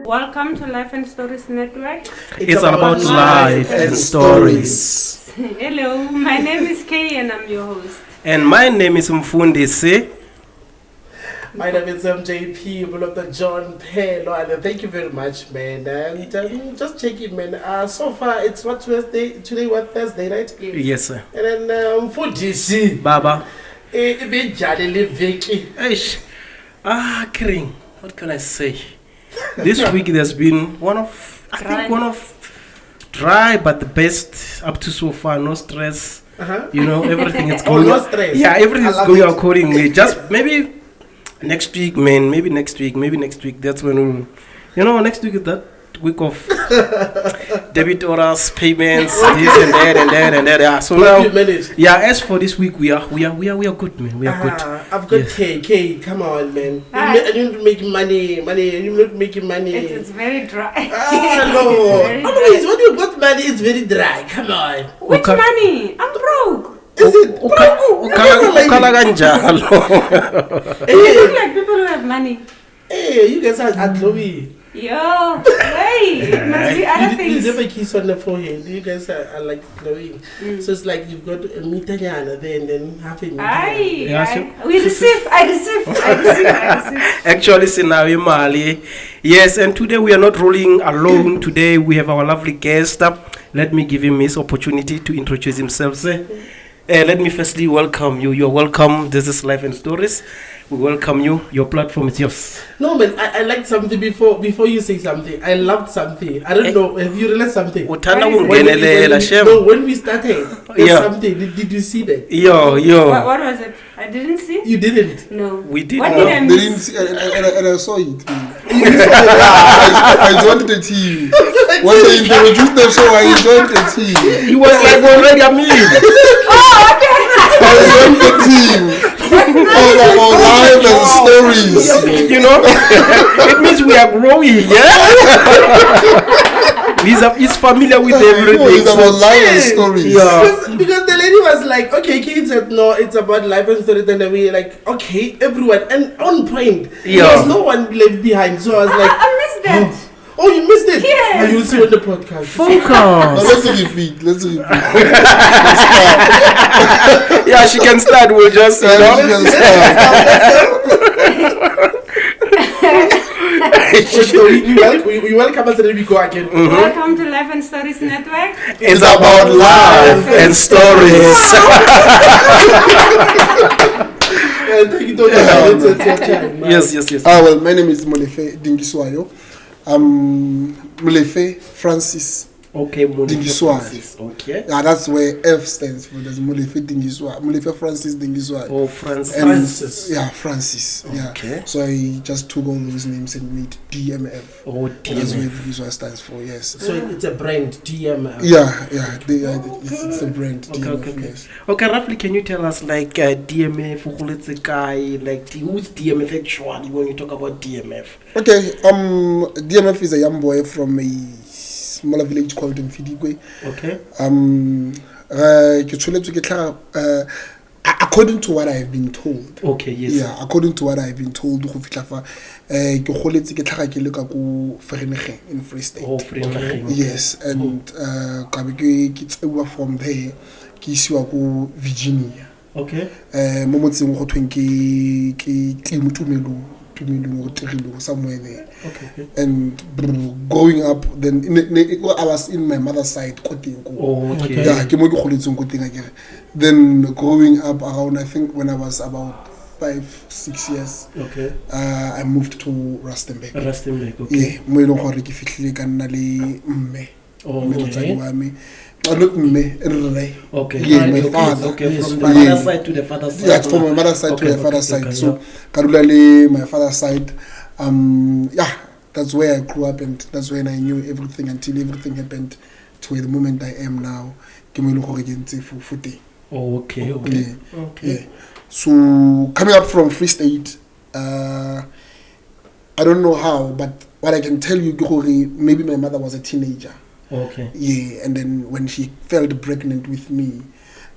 Welcome to Life and Stories Network. It's about life and stories. Hello, my name is Kay and I'm your host. And my name is Mfundisi. My name is MJP, Brother John Pelo, and thank you very much, man. And just checking, man. So far, it's what Thursday today? What Thursday, right? Yes, sir. And then for DC, Baba. Vicky. Kring. What can I say? This week there's been one of dry, but the best up to so far. No stress. You know, everything is going. No stress. Yeah, everything is going accordingly. Just maybe next week, man. Maybe next week. That's when we'll, next week is that week of debit orders, payments, this and that. Yeah. So now, yeah. As for this week, we are good, man. We are good. I've got K. Come on, man. You're not making money. You're not making money. It's very dry. No. Otherwise, when you got money, it's very dry. Come on. Which money? I'm broke. Is it? You look like people who have money. Hey, you guys are glowy. Yo, hey, it must be other You things. have a kiss on the forehead. You guys are like glowing. So it's like you've got a meter there and then half a meter. We receive. I receive. Actually, Sinawi Mali. Yes, and today we are not rolling alone. Today we have our lovely guest. Let me give him his opportunity to introduce himself. Let me firstly welcome you. You're welcome. This is Life and Stories. We welcome you. Your platform is yours. No, man, I liked something before you say something. I loved something. I don't know. Have you realized something? When we started, something. Did you see that? Yo. What was it? I didn't see. You didn't? No. We did. What did I They miss? didn't see, and I saw it. I joined the team. When they introduced the show, I joined the team. He was like already a million. I joined the team. All about life and stories. You know, it means we are growing. Yeah. He's familiar with everything. It's about life and stories. Yeah. Because the lady was like, okay, kids said no, it's about life and stories, and then we like, okay, everyone, and on point. Yeah. There was no one left behind. So I was like, I missed that. Oh, you missed it? Yes. You'll see on the podcast. Focus. Now let's repeat. Yeah, she can start. We'll just, She can start. So we welcome us and then we go again. Welcome to Life and Stories Network. It's about life and stories. Thank you, Tony. Yes. Well, my name is Molefe Dingiswayo. Molefe Francis. Okay, Dingiswayo. Okay. Yeah, that's where F stands for. There's Molefe Dingiswayo. Molefe Francis Dingiswayo. Oh, Francis. Yeah, Francis. Okay. Yeah. So I just took all those names and made DMF. Oh, That's what DMF. Dingiswayo stands for. Yes. So it's a brand, DMF. Yeah. It's a brand. DMF, Okay. Yes. Okay, roughly, can you tell us like DMF? Who's DMF actually when you talk about DMF? Okay. DMF is a young boy from a smaller village called Mfidigwe. Okay. According to what I've been told. Okay, yes. Yeah, according to what I've been told, in Free State. Oh, free. Yes, and from there, Virginia. Okay. Somewhere there. Okay. And growing up, then I was in my mother's side. Oh, okay. Yeah, then growing up around, I think when I was about 5-6 years, Okay. I moved to Rustenburg. Okay. Yeah, mo e leng gore ke fitlhile ka nna le mme. Oh, Mme okay. motsadi wa me. Not mme, rre. Okay. Yeah, my Okay. father. Okay, Yes, from the yeah. mother side to the father side. Yeah, from my mother's side Okay, to my father's okay, side. okay, So, Karulale, my father's side, that's where I grew up, and that's when I knew everything until everything happened to the moment I am now. Oh, okay. Yeah. Okay. Yeah. So coming up from Free State, I don't know how, but what I can tell you, maybe my mother was a teenager. Okay. Yeah, and then when she fell pregnant with me,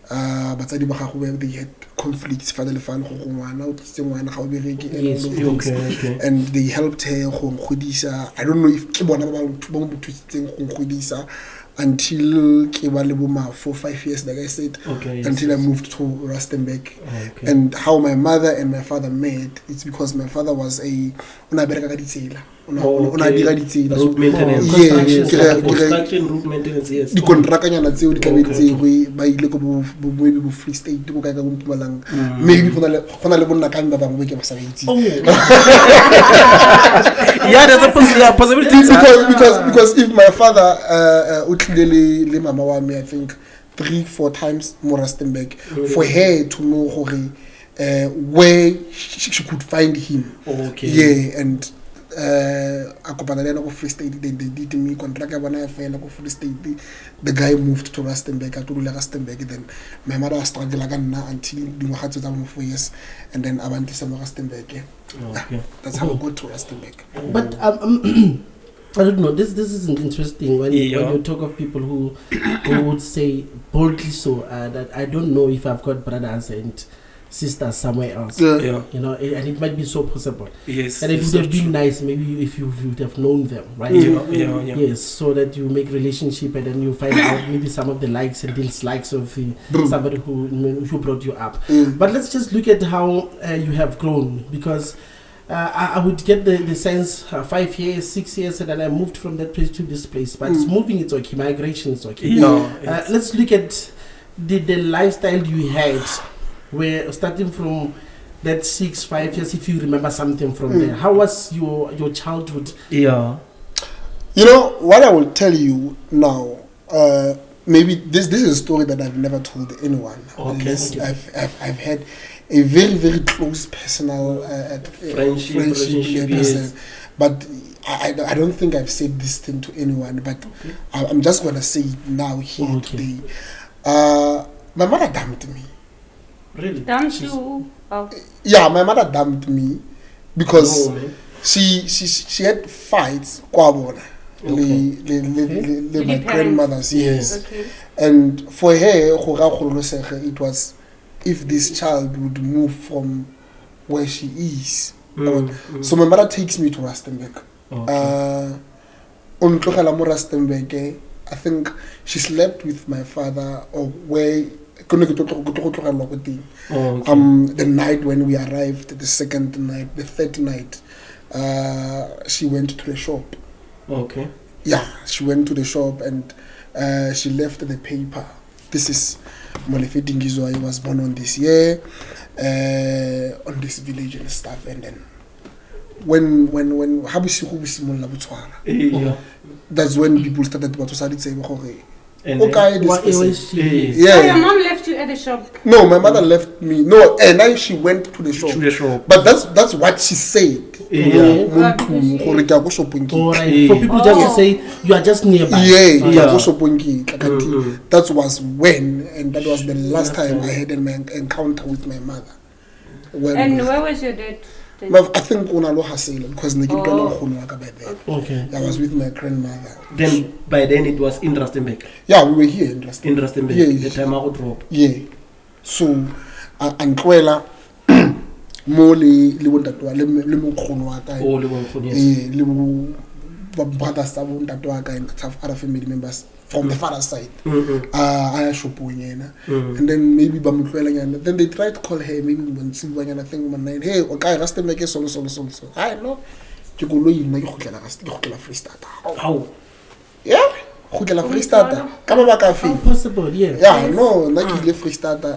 batsadi ba gago they had conflicts fa le fa go ngwana o tsitse ngwana ga o bereke Yes, okay. and they helped her go ngodisa. I don't know if ke bona ba mo thusitseng go ngodisa until ke ba le bo ma 4-5 years, like I said, until I moved to Rustenburg. And how my mother and my father met, it's because my father was a road maintenance. Construction, road maintenance, yes. Di kontrakanyana tseo di kabetse ba ile go bo Free State go ka go Mpumalang. Maybe gona le bonna ka ba bangwe ke ba sa itse. Yeah, there's a possibility because if my father le mama wa me, I think 3-4 times more Rustenburg for her to know where she could find him. Yeah, and a kopana le go Free State, they did me contract ya bona ya fela go Free State. The guy moved to Rustenburg, to Rustenburg. Then my mother struggled again until dingwaga tsa mo 4 years, and then abantu sa Rustenburg. That's how I got to Rustenburg. But I don't know. This isn't interesting when you talk of people who would say boldly so that I don't know if I've got brothers and sisters somewhere else. You know, and it might be so possible. Yes. And it would have been nice maybe if you would have known them, right? Yes, so that you make relationship and then you find out maybe some of the likes and dislikes of somebody who brought you up. But let's just look at how you have grown, because I would get the sense 5 years, 6 years, and then I moved from that place to this place. But moving, it's okay. Migration is okay. Let's look at the lifestyle you had, where starting from that 6-5 years, if you remember something from there. How was your childhood? You know what I will tell you now. Maybe this is a story that I've never told anyone. I've had a very, very close personal friendship yes. But I don't think I've said this thing to anyone, but I'm just going to say it now here today. My mother dumped me. Really? Dumped you? Oh. Yeah, my mother dumped me because she had fights my grandmothers, yes. And for her, it was if this child would move from where she is. So my mother takes me to Rustenburg. I think she slept with my father, or where the night when we arrived, the second night, the third night, she went to the shop. Yeah, she went to the shop and she left the paper. This is Molefe Dingizo. I was born on this year, on this village and stuff. And then when that's when people started to say, okay, this yeah. Your mom left you at the shop? No, my mother left me. No, and then she went to the shop. But that's what she said. For people just to say you are just nearby. That was when, and that was the last time I had an encounter with my mother. And where was your dad? I think Unalo Hasela, because I was with my grandmother. Then by then it was in Rustenburg. Yeah, we were here in Rustenburg. In Rustenburg. The time I would drop. Yeah. So Anquela Mole Libundatwa, and have other family members from the father's side. And then maybe then they tried to call her, maybe when I think one night, hey, okay, Rustenburg is solo. I know. You go Free Starter. How? Yeah? Free Starter. Come back possible, yeah. Yeah, no, Naki Free Starter.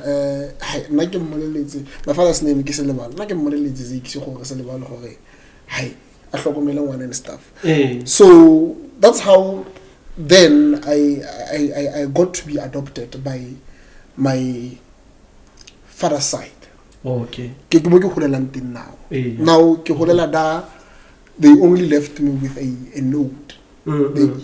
My father's name is Selebal. Naki Morelli is Selebal. Hi. And stuff. So that's how then I got to be adopted by my father's side. Now they only left me with a note.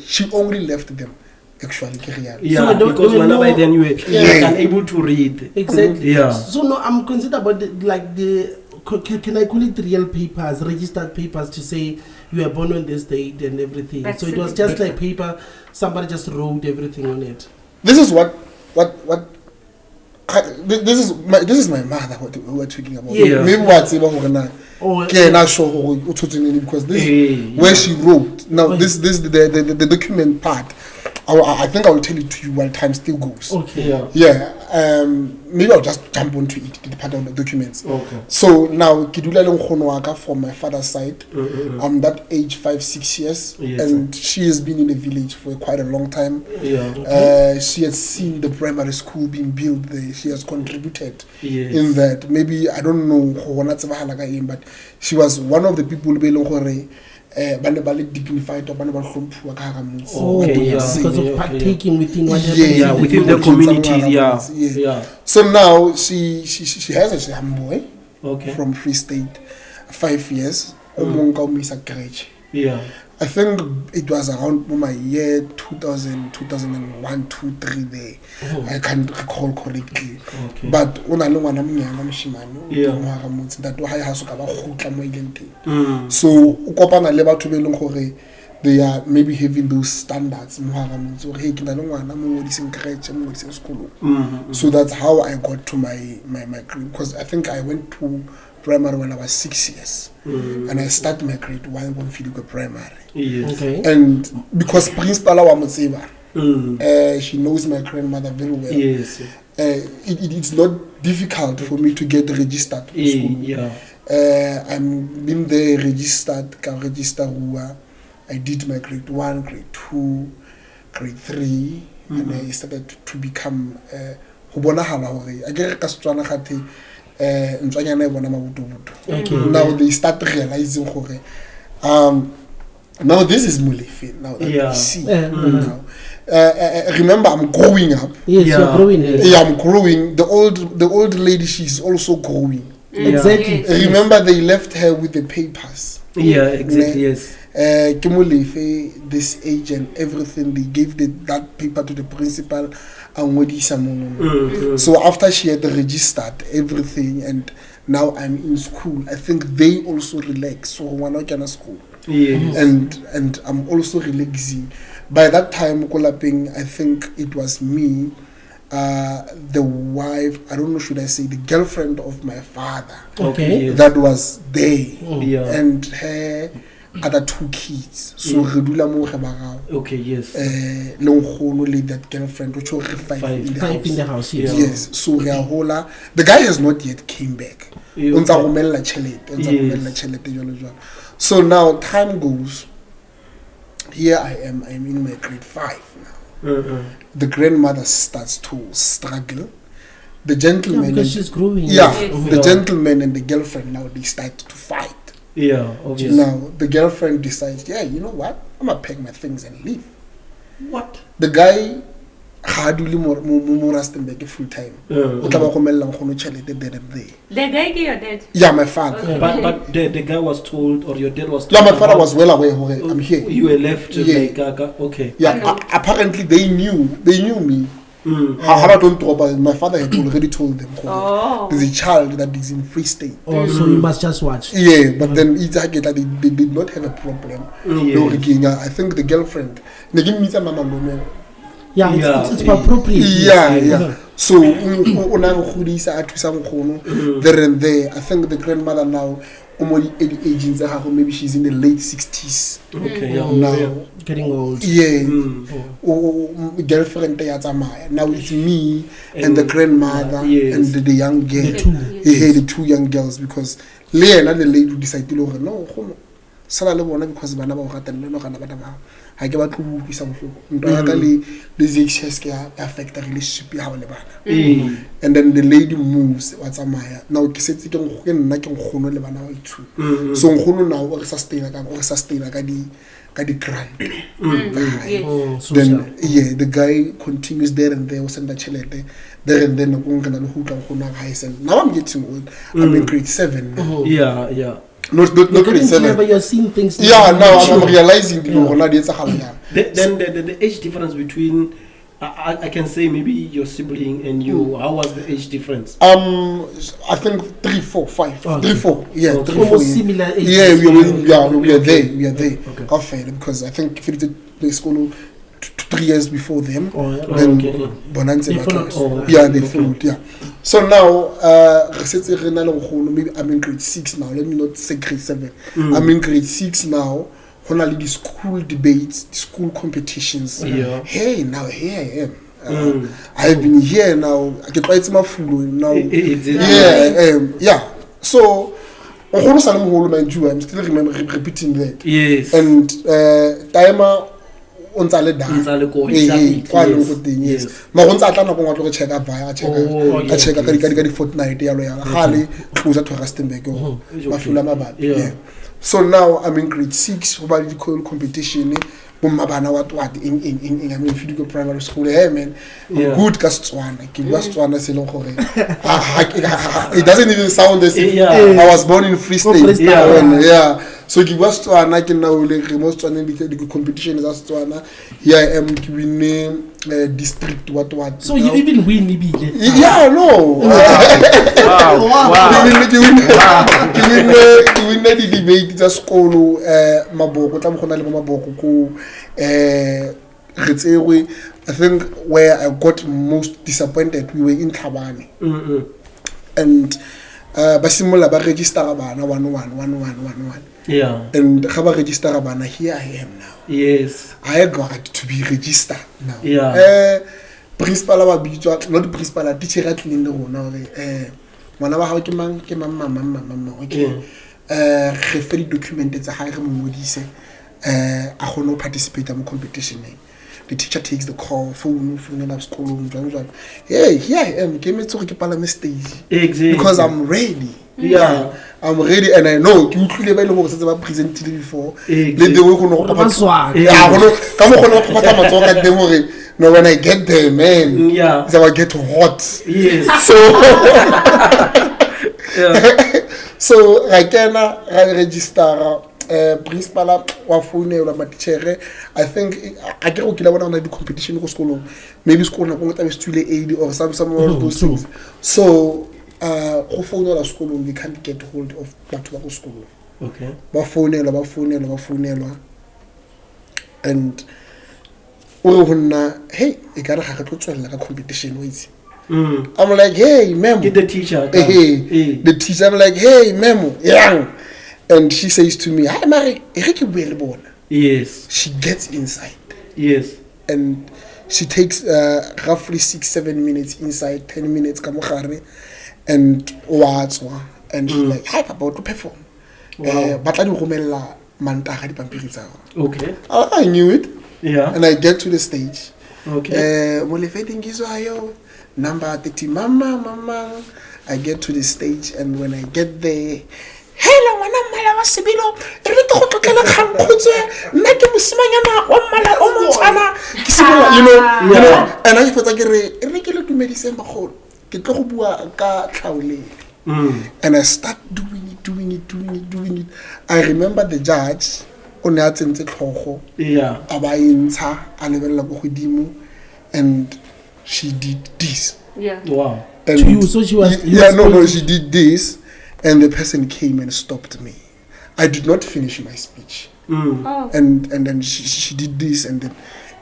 She only left them actually. Yeah, so because by then you were unable to read. Exactly. Yeah. So no, I'm concerned about the can I call it real papers, registered papers to say you were born on this date and everything. That's so it was just like paper, somebody just wrote everything on it. This is what this is my mother who we're talking about. Yeah. Maybe what's even now. Okay, not sure because this where she wrote. Now this the document part. I think I will tell it to you while time still goes. Okay. Yeah. Maybe I'll just jump onto it, the part of the documents. Okay. So now Kidula Longkhonwaka from my father's side. I'm that age 5-6 years, and she has been in the village for quite a long time. Yeah. She has seen the primary school being built there. She has contributed in that. Maybe I don't know, but she was one of the people who dignified because of partaking within whatever within the community. So now she has a young boy from Free State, 5 years. I think it was around my year 2001, 2, 3 there. I can't recall correctly. But so they are maybe having those standards. So that's how I got to my grade, because I think I went to primary when I was 6 years, and I started my grade 1 when Fiduka primary. And because principal she knows my grandmother very well. It's not difficult for me to get registered for school. I'm been there registered, I did my grade 1, grade 2, grade 3, and I started to become now they start realizing now this is Mulefe now that we see now. Remember, I'm growing up. Yes, you're growing. I'm growing. The old lady, she's also growing. Exactly. Remember, they left her with the papers. Exactly. Yes. This age and everything, they gave that paper to the principal. So after she had registered everything, and now I'm in school, I think they also relax. So we're not in school. And I'm also relaxing. By that time, I think it was me, the wife, I don't know, should I say the girlfriend of my father. That was there. And her other 2 kids. So Redula mo that girlfriend, which was 5 in the house. Yes. So the guy has not yet came back. So now time goes. Here I am. I'm in my grade 5 now. The grandmother starts to struggle. The gentleman, because she's growing. The gentleman and the girlfriend now, they start to fight. Obviously. Now the girlfriend decides, you know what? I'm gonna pack my things and leave. What? The guy hardly more full time. The guy your dad? Yeah, my father. But the guy was told, or your dad was told. Yeah, my father was well aware. I'm here. You were left. Apparently they knew me. How don't talk about it? My father had already told them. There's a child that is in Free State. So you must just watch. But then they did not have a problem. I think the girlfriend. It's appropriate. So there and there. I think the grandmother now maybe she's in the late 60s. Now getting old. Girlfriend now it's me and the grandmother and the young girl. The 2 young girls, because Leah and the lady decided no because I give out to some this affect the relationship. And then the lady moves. What's a Maya now? So now or sustain the grant. Then the guy continues there and there. Was in the there and then now I'm getting old. I'm in grade 7 now. Not grade 7. You're seeing things. Now I'm realizing Then the age difference between I can say maybe your sibling and you. How was the age difference? I think 3, 4, 5. 3, 4. Yeah, 3, 4. Almost similar age. We are there. Okay. Because I think if it's play school 3 years before them. Then Bonanza they followed. they followed. Yeah. So now, maybe I'm in grade 6 now. Let me not say grade 7. I'm in grade 6 now. Honestly, the school debates, the school competitions. Yeah. Hey, now here I am. I've been here now. I get quite my food now. Yeah. So, I'm still repeating that. Yes. And timer on sale down. Yes. Ma on sa tla na go ngwa check up I check ka di fortnight ya lo ya. Hale closer to Rustenburg. Mafula mabapi. Yeah. So now I'm in grade 6 about the competition. Mabana what in I mean if you go primary school, hey man, good ka Setswana. Ke bua Setswana se leng gore it doesn't even sound the same. I was born in Free State. Yeah. So ke bua Setswana ke na o le most Setswana the competition is Setswana. Here I am winning district what. So you even win ibile. Yeah, no. Wow. You win the debate tsa sekolo maboko tla mogona le maboko ko I think where I got most disappointed we were in Tlhabane. And basimula ba register bana 1111. Yeah. And ga ba register bana here I am now. Yes. I got to be registered now. Yeah. Principal ba bitswa not principal teacher at le rona re ngwana ba ha ke mama okay. Re fe di document tsa ha re mo modise I gonna participate in competition. The teacher takes the call, phone up school, hey, here I am, give me to the stage. Exactly. Because I'm ready. Yeah. I'm ready and I know you clearly by the presented before. No, when I get there, man, it's about get hot. Yes. So I can register principal wa phone la matchere. I think I get okay when I do competition ko school. Maybe school na go tla be student aid or some of those things. So go phone la school we can't get hold of batho ba school. Okay. Ba phone and hey, I got a competition with. I'm like, hey, memo. Get the teacher. Hey. The teacher, I'm like, hey, memo. Yeah. And she says to me, hi, Mary. Yes. She gets inside. Yes. And she takes roughly 6-7 minutes inside, 10 minutes, and and she's like, hi, Papa, what to perform? Okay. I knew it. Yeah. And I get to the stage. Okay. Number 30, mama. I get to the stage, and when I get there, hello, mala wa sebilo. Re to go tlotlela kgang khotse. Nna ke mosimanyana o mala o montshana. Ke simola, you know. And I felt like re ke le dumedise magolo. Ke tlo go bua ka tlhaolele. And I start doing it. I remember the judge o ne a tsentse tlhogo. Yeah. Aba intsha a lebella go godimo, and she did this. Yeah. Wow. And to you, so she was. She did this, and the person came and stopped me. I did not finish my speech. Oh. And then she did this, and then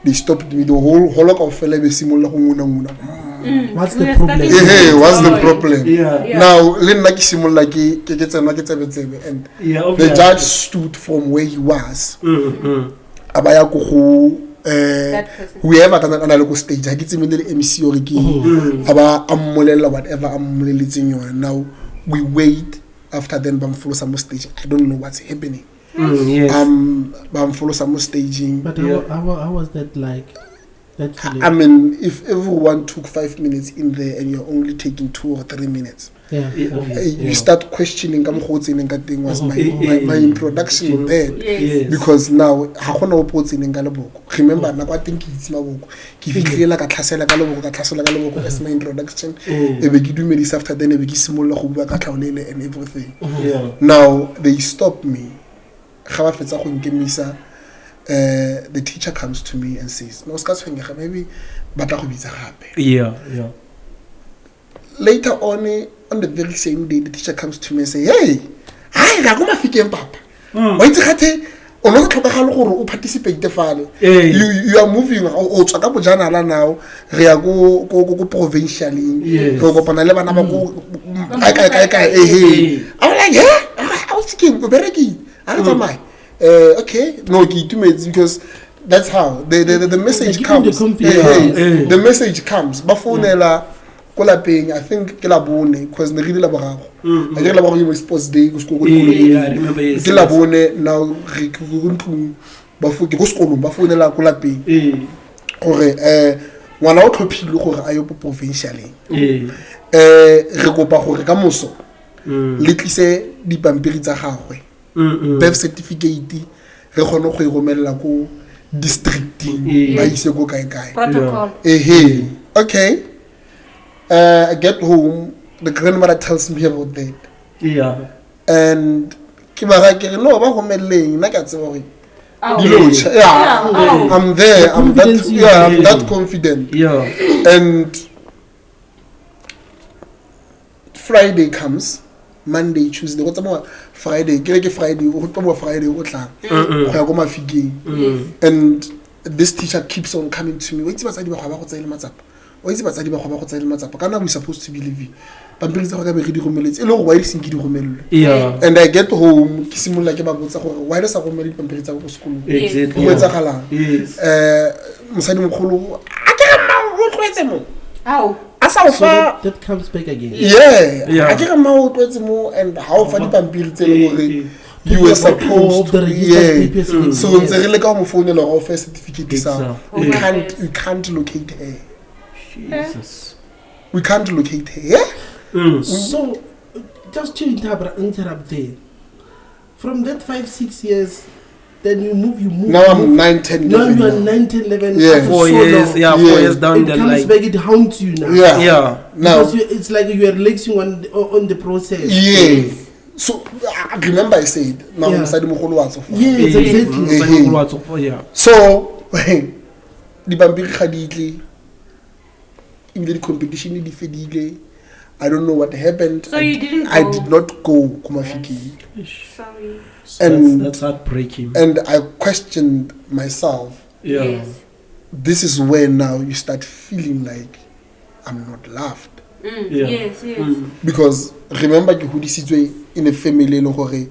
they stopped me. The whole lot of fella be simula nguna. What's the problem? Hey, what's the problem? Yeah. Now, like simula ke and the judge stood from where he was. Abaya ko whoever can analog stage, I get him in the MC or about Amolela, whatever I'm now we wait after then bam follow some stage. I don't know what's happening. Yes. Bam follow some staging. But how was that like? I mean, if everyone took 5 minutes in there and you're only taking 2 or 3 minutes, you start questioning was my introduction there. Yes. Because now remember I think it's my book. As my introduction, after then and everything. Now they stop me. The teacher comes to me and says, no, maybe yeah. Later on the very same day, the teacher comes to me and says, hey, hi, Papa. Why o no tlhokagala gore o participate fale you are moving o tswa ka bojanala now re ya go provincialing re kopana le bana ba go kai I'm like yeah I was thinking go berekile a re tsamaya okay no ke itumetse because that's how the message comes the message comes ba phonela ko lapeng I think ke la bone because ne rile la borago I get la borago mo sports day go sekolo I remember ke la bone now re go ntlong ba foke go sekolo ba phonela ko lapeng gore ngwana o tlhophile gore a yo provincially re kopa gore ka moso le tlise dipampiri tsa gagwe birth certificate re gone go romella ko districting ba ise go kae protocol okay I get home the grandmother tells me about that and ke ba ke no ba romelleng nna ka tseba gore I'm there I'm that confident and Friday comes Monday Tuesday go tsama Friday ke Friday go tsama Friday go tla go ya go mafikeng and this teacher keeps on coming to me wait batsadi ba go tsela matsapa o itse batsadi ba go tsela matsapa kana we supposed to be living pampiri tsa go ka be re di romeletse e le go why di seng di romelwe and I get home ke simolla ke ba botsa gore why re sa romela dipampiri tsa go sekolo exactly go etsa galang mosadi mogolo a ke re ma go tlwetse mo so that comes back again a ke re ma go tlwetse mo and how fa dipampiri tse le gore you were supposed to so ntse re le ka mo phone le go offer certificate sa you can't locate her Jesus we can't locate her so just to interrupt there from that 5-6 years then you move now I'm 9-10 now you are 9-10-11 4 years 4 years down it the comes line back it haunts you now now because it's like you are relaxing on the process so I remember I said now mosadi mogolo wa tsofa exactly so di pampiri ga di itle in the competition di fedile I don't know what happened so you didn't go I did not go kumafiki sorry and that's heartbreaking and I questioned myself yes this is where now you start feeling like I'm not loved yes because remember ke hodisitswe in a family le gore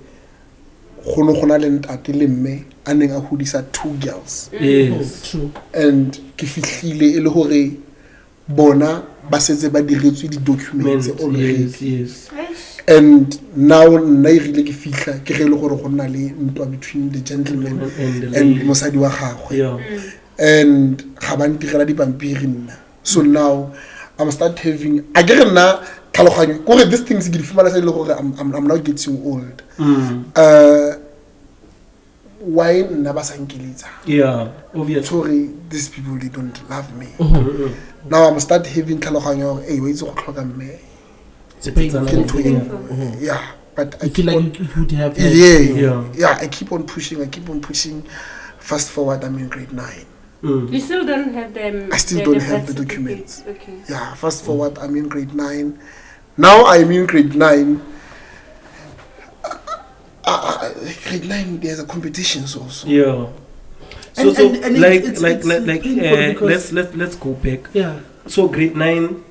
gona le ntate le mme a neng a hodisa 2 girls true and ke fihlile e le gore bona ba setse ba diretswe di documents already and now nna ile ke fihla ke re le gore go nna le ntwa between the gentleman and mosadi wa gagwe and ga ba ntirela dipampiri nna so now I'm start having again na tlhaloganyo gore these things ke di fumana sa ile gore I'm now getting old why nna ba sa nkeletsa obviously sorry these people they don't love me now I'm start having tlhaloganyo hey wa itse go tlhoka mme but I feel like you would have I keep on pushing fast forward I'm in grade 9 you still don't have them I still don't have the documents okay fast forward I'm in grade 9 now I'm in grade 9 grade 9 there's a competitions also so let's go back so grade 9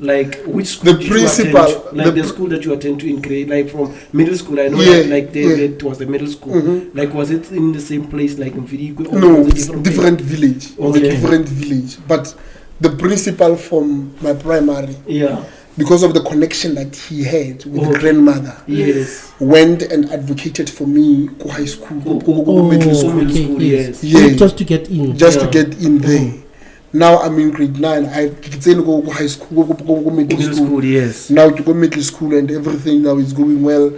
like which school the principal the school that you attend to in grade like from middle school I know it was the middle school like was it in the same place like in Vidigwe or no it's different village different village but the principal from my primary because of the connection that he had with the grandmother went and advocated for me go high school go middle school just to get in to get in there now I'm in grade 9 I go high school go middle school now to go middle school and everything now is going well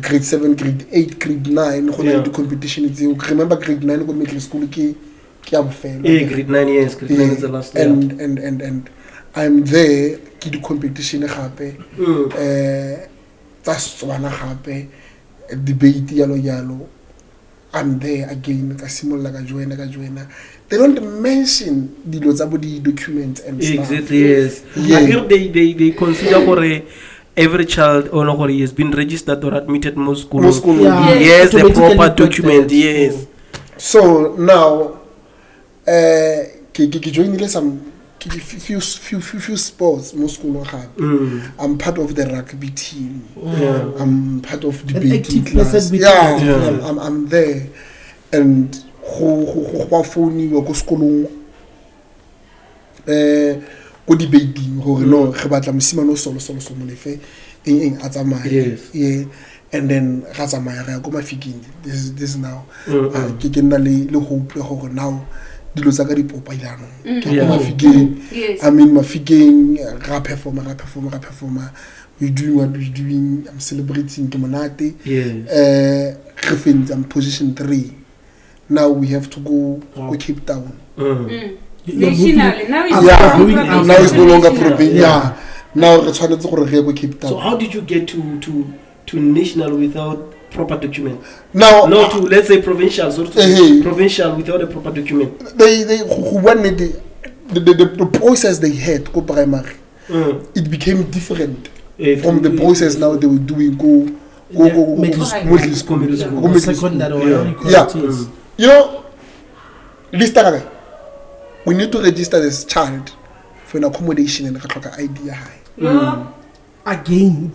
grade 7 grade 8 grade 9 go the competition is remember grade 9 go middle school ke grade 9 grade 9 is the last year and I'm there ke di competition gape tsa Setswana gape debate yalo I'm there again ka simolla ka joina they don't mention dilo tsa bo di documents and stuff exactly they consider for every child or he has been registered or admitted most school the proper document So now, ke joinile some few sports mo sekolong gape. I'm part of the rugby team. I'm part of debating class. I'm there, and go phone go sekolong go debating gore no re batla mosimane solo mo lefe eng a tsamaya. Yeah. And then ga tsamaya ga go mafikeng. This now ke nna le hope gore now dilo tsa ka di popa ilano ke go mafikeng. I mean mafikeng ga performa. We doing what we doing. I'm celebrating ke monate. I'm position 3. Now we have to go Cape Town. Nationally, now it's no longer provincial. Now re tshwanetse gore re go Cape Town. So how did you get to national without proper document? Now no, to let's say provincial, so provincial without a proper document. They who wanted the process they had go primary. It became different from the process now they were doing go middle school. Secondary. You know, we need to register this child for an accommodation and a ID high. Again.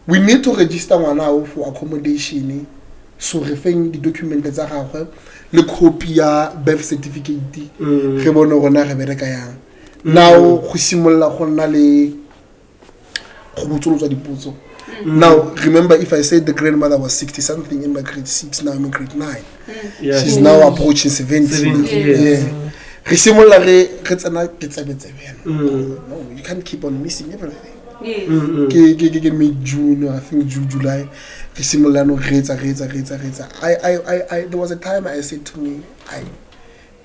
We need to register one now for accommodation. So referring the document that's a le copy ya birth certificate. Now go simolla go nna le go botsolotswa dipotso. Now remember, if I said the grandmother was 60 something in my grade 6, now I'm in grade 9. She's now approaching 17. Re simolla re tsena ke tsebetsebe. No, you can't keep on missing everything. Ke mid-June, I think July. Re simolla no retsa. There was a time I said to me,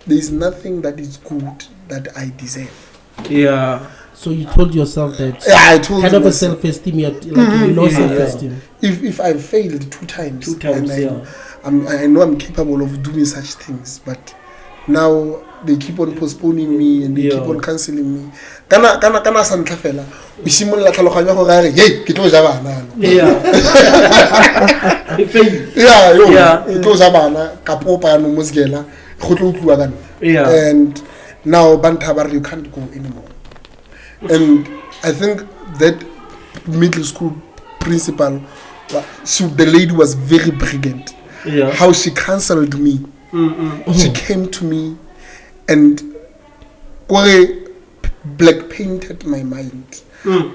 there is nothing that is good that I deserve. So you told yourself that. I told kind of a self-esteem, you lost self-esteem. If I failed two times, I know I'm capable of doing such things, but now they keep on postponing me and they keep on cancelling me. Kana santla fela. We simolla tlhaloganya go ga re hey ke tlo ja bana. Ke tlo ja bana ka popa no mosgela go tlo utlwa kana. And now bantaba you can't go anymore. And I think that middle school principal, the lady was very brilliant. How she counseled me. She came to me and black painted my mind. You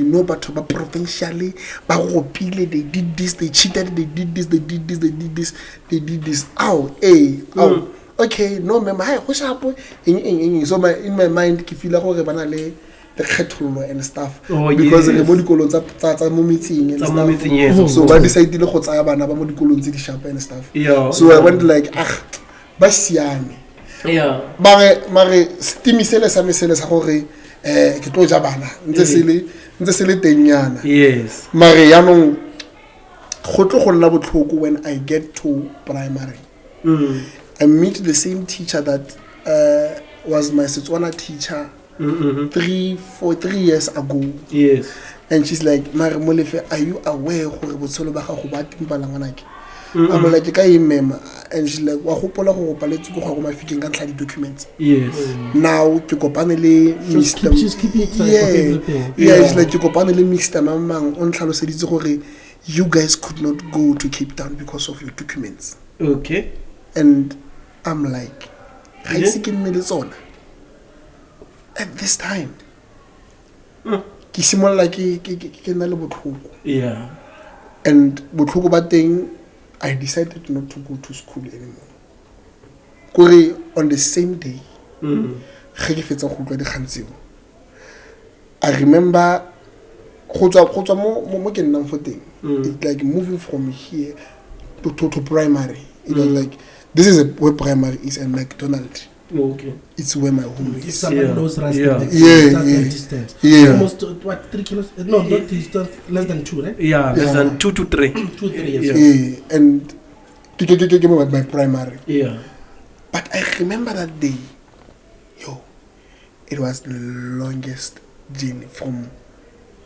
know, but provincially, they did this, they cheated, they did this. Okay, no, ma'am. What's happening? So in my mind, I feel like banale the khethollo and stuff because the mo dikolong tsa mo meeting and stuff. So I decided to go tsaya bana ba mo dikolong tse di sharp and stuff. So I went like ba siame. Mare stimisele sa gore ke tlo ja bana ntse se le tenyana. Mare ya no go tlo go nna botlhoko when I get to primary. I meet the same teacher that was my Setswana teacher 3 years ago. And she's like, Mare Molefe, are you aware gore botshelo ba gago ba timpala ngwanake? I'm like, ka mem, and she's like, wa gopola go paletsi go go mafikeng ka ntla di documents. Now ke kopane le Mr. She's keeping track of everything. It's like ke kopane le Mr. Mamang on tlhaloseditse gore you guys could not go to Cape Town because of your documents. And I'm like, at this time, and I decided not to go to school anymore. On the same day, I remember it's like moving from here to primary. It was like, this is where primary is and McDonald's. It's where my home is. Somebody knows Rustenburg. Distance. Almost 3 kilos? No, not distance. Less than 2, right? Less than 2 to 3. 2 3 years. And my primary. But I remember that day. It was the longest journey from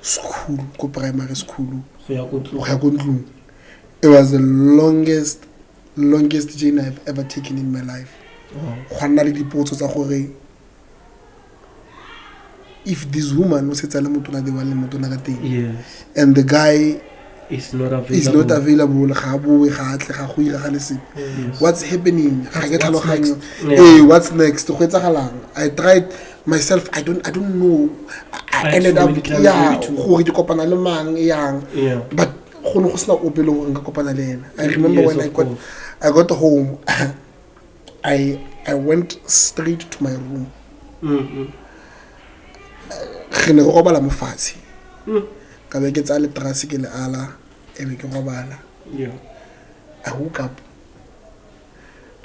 school to primary school. It was the longest longest journey I've ever taken in my life. If this woman was yes. and the guy is not available, yes. What's happening? What's next? I tried myself. I don't know. I ended up but I remember when I got home, I went straight to my room. I woke up.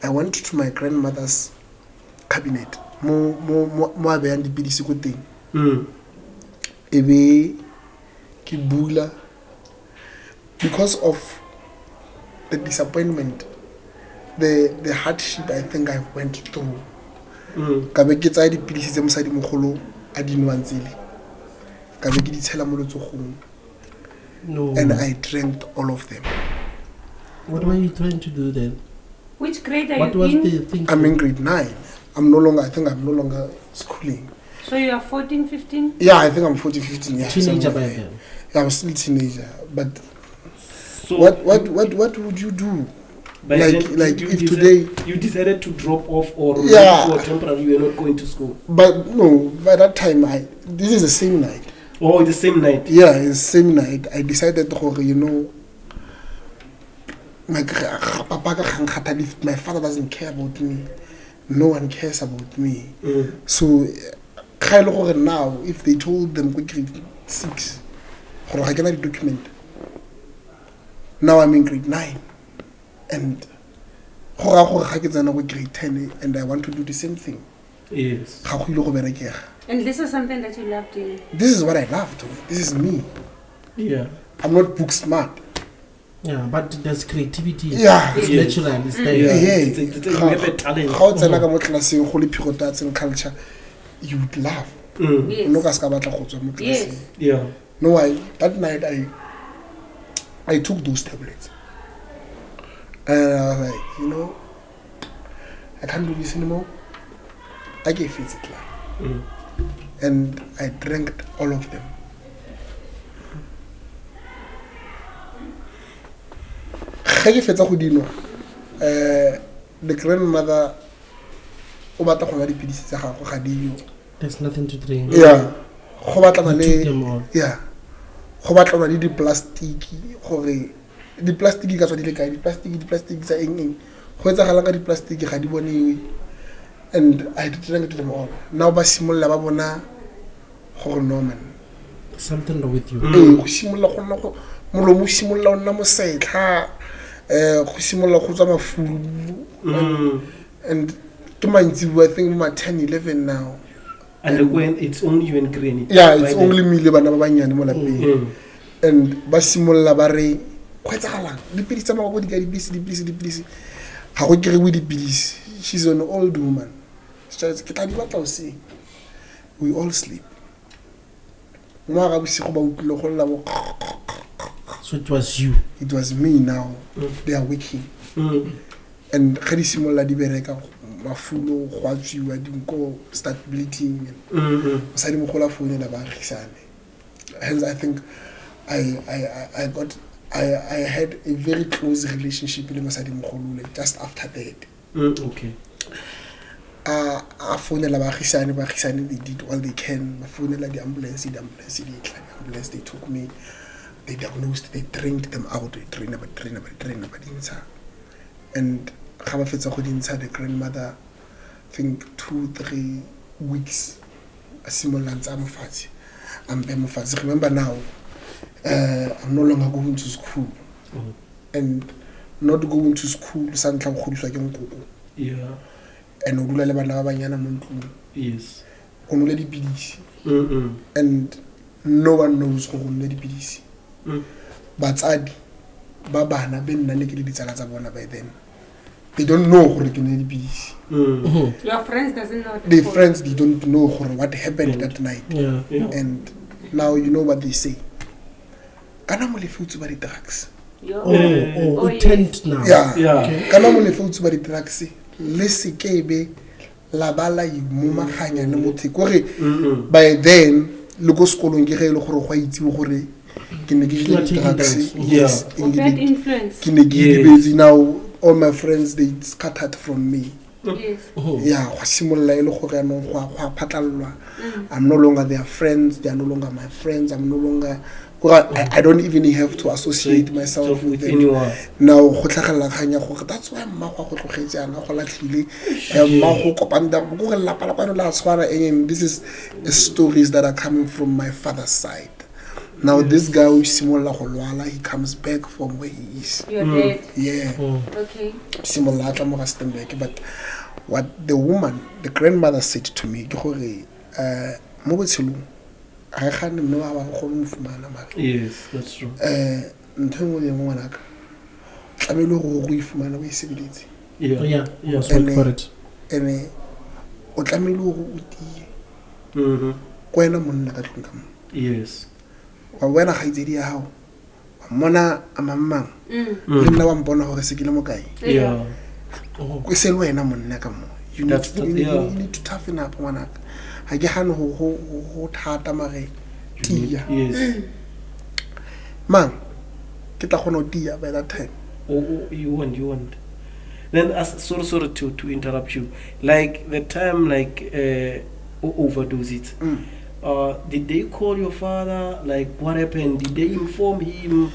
I went to my grandmother's cabinet. Because of the disappointment, the hardship I think I went through. No. And I drank all of them. What were you trying to do then? Which grade are what you was in? The thing? I'm in grade 9. I'm no longer schooling. So you are 14, 15? Yeah, I think I'm 14, 15. Yeah, teenager by then. Yeah, I'm still a teenager. But so what would you do? Like if today you decided to drop off or yeah, for temporary, you were not going to school. But no, by that time this is the same night. Oh, the same night. Yeah, it's the same night. I decided, my father doesn't care about me. No one cares about me. So now, if they told them grade 6, I get a document. Now I'm in grade 9. And grade 10 and I want to do the same thing. Yes. And this is something that you love doing? This is what I love doing. This is me. Yeah. I'm not book smart. Yeah, but there's creativity. Yeah. It's natural. It's there. Yeah. You have a talent. Culture, you would laugh. Yes. Yeah. No, that night I took those tablets. And I was like, I can't do this anymore. I gave it a try. And I drank all of them. The grandmother, there's nothing to drink. Yeah. You took them all. Yeah. The plastic and I drank them all. Now Norman. Something wrong with you. And to mind you, I think my 10, 11 now. And when it's only you and Granny. Yeah, it's only me. And Basimola Barre, quite a long. The police are going to get the police. How would you with the police? She's an old woman. She says, we all sleep. So it was you. It was me now. They are waking. And Simola di Bereka, Mafulo, Huachi, I didn't go start bleeding. Hence, I think I had a very close relationship with Masadi Mokholule just after that. Okay. They did all they can. The ambulance, they took me, they diagnosed, they trained them out, they trained about. And the grandmother, I think 2-3 weeks, remember now, I'm no longer going to school. And not going to school, yeah. And yes. And no one knows who will let it. But Baba na ben na nekili ditsala by then. They don't know who they can be. Your friends doesn't know. The friends, they don't know what happened that night. Yeah. And now you know what they say. Kana mo le futsu ba di drugs. Oh, tent now. Yeah. Kana mo le fotse ba di drugs le sekebe la bala imomaganya le motho gore by then le go sekolong ke ge le gore go itse gore ke ne ke le drugs. Yes, bad influence. Ke ne ke busy now. All my friends they scattered from me. Yes. Yeah, go simolla ile gore no go phatlalwa. I'm no longer their friends, they are no longer my friends. I'm no longer I don't even have to associate myself with anyone. Now go tlhagella khanya gore that's why mma go tlogetse ana go latlhile mma go kopanda go re lapa no la tshwara eng. This is stories that are coming from my father's side. Now this guy who simolla go lwala, he comes back from where he is. You're dead. Yeah. Okay. Simolla tla mo ga Stenberg, but what the woman, the grandmother said to me ke gore mo botshelong I can't know how I'm going to fumana. Yes, that's true. Ntho le ngwana ka tlamelo go go ifumana we sebeletse. Yeah, wait for it. Ene o tlamelo go utie. Kwena monna ka tlong ka mo. Yes. Wa wena ga itsedi ya hao. Wa mona a mamang. Le nna wa mbona gore se ke le mo kae. Yeah. Go se le wena monna ka mo. You need to toughen up ngwana ka. I get hand ho thata mare tia. Yes. Man, ke tla gona tia by that time. Oh, you want. Then sorry to interrupt you. Like the time overdose it. Did they call your father? Like what happened? Did they inform him,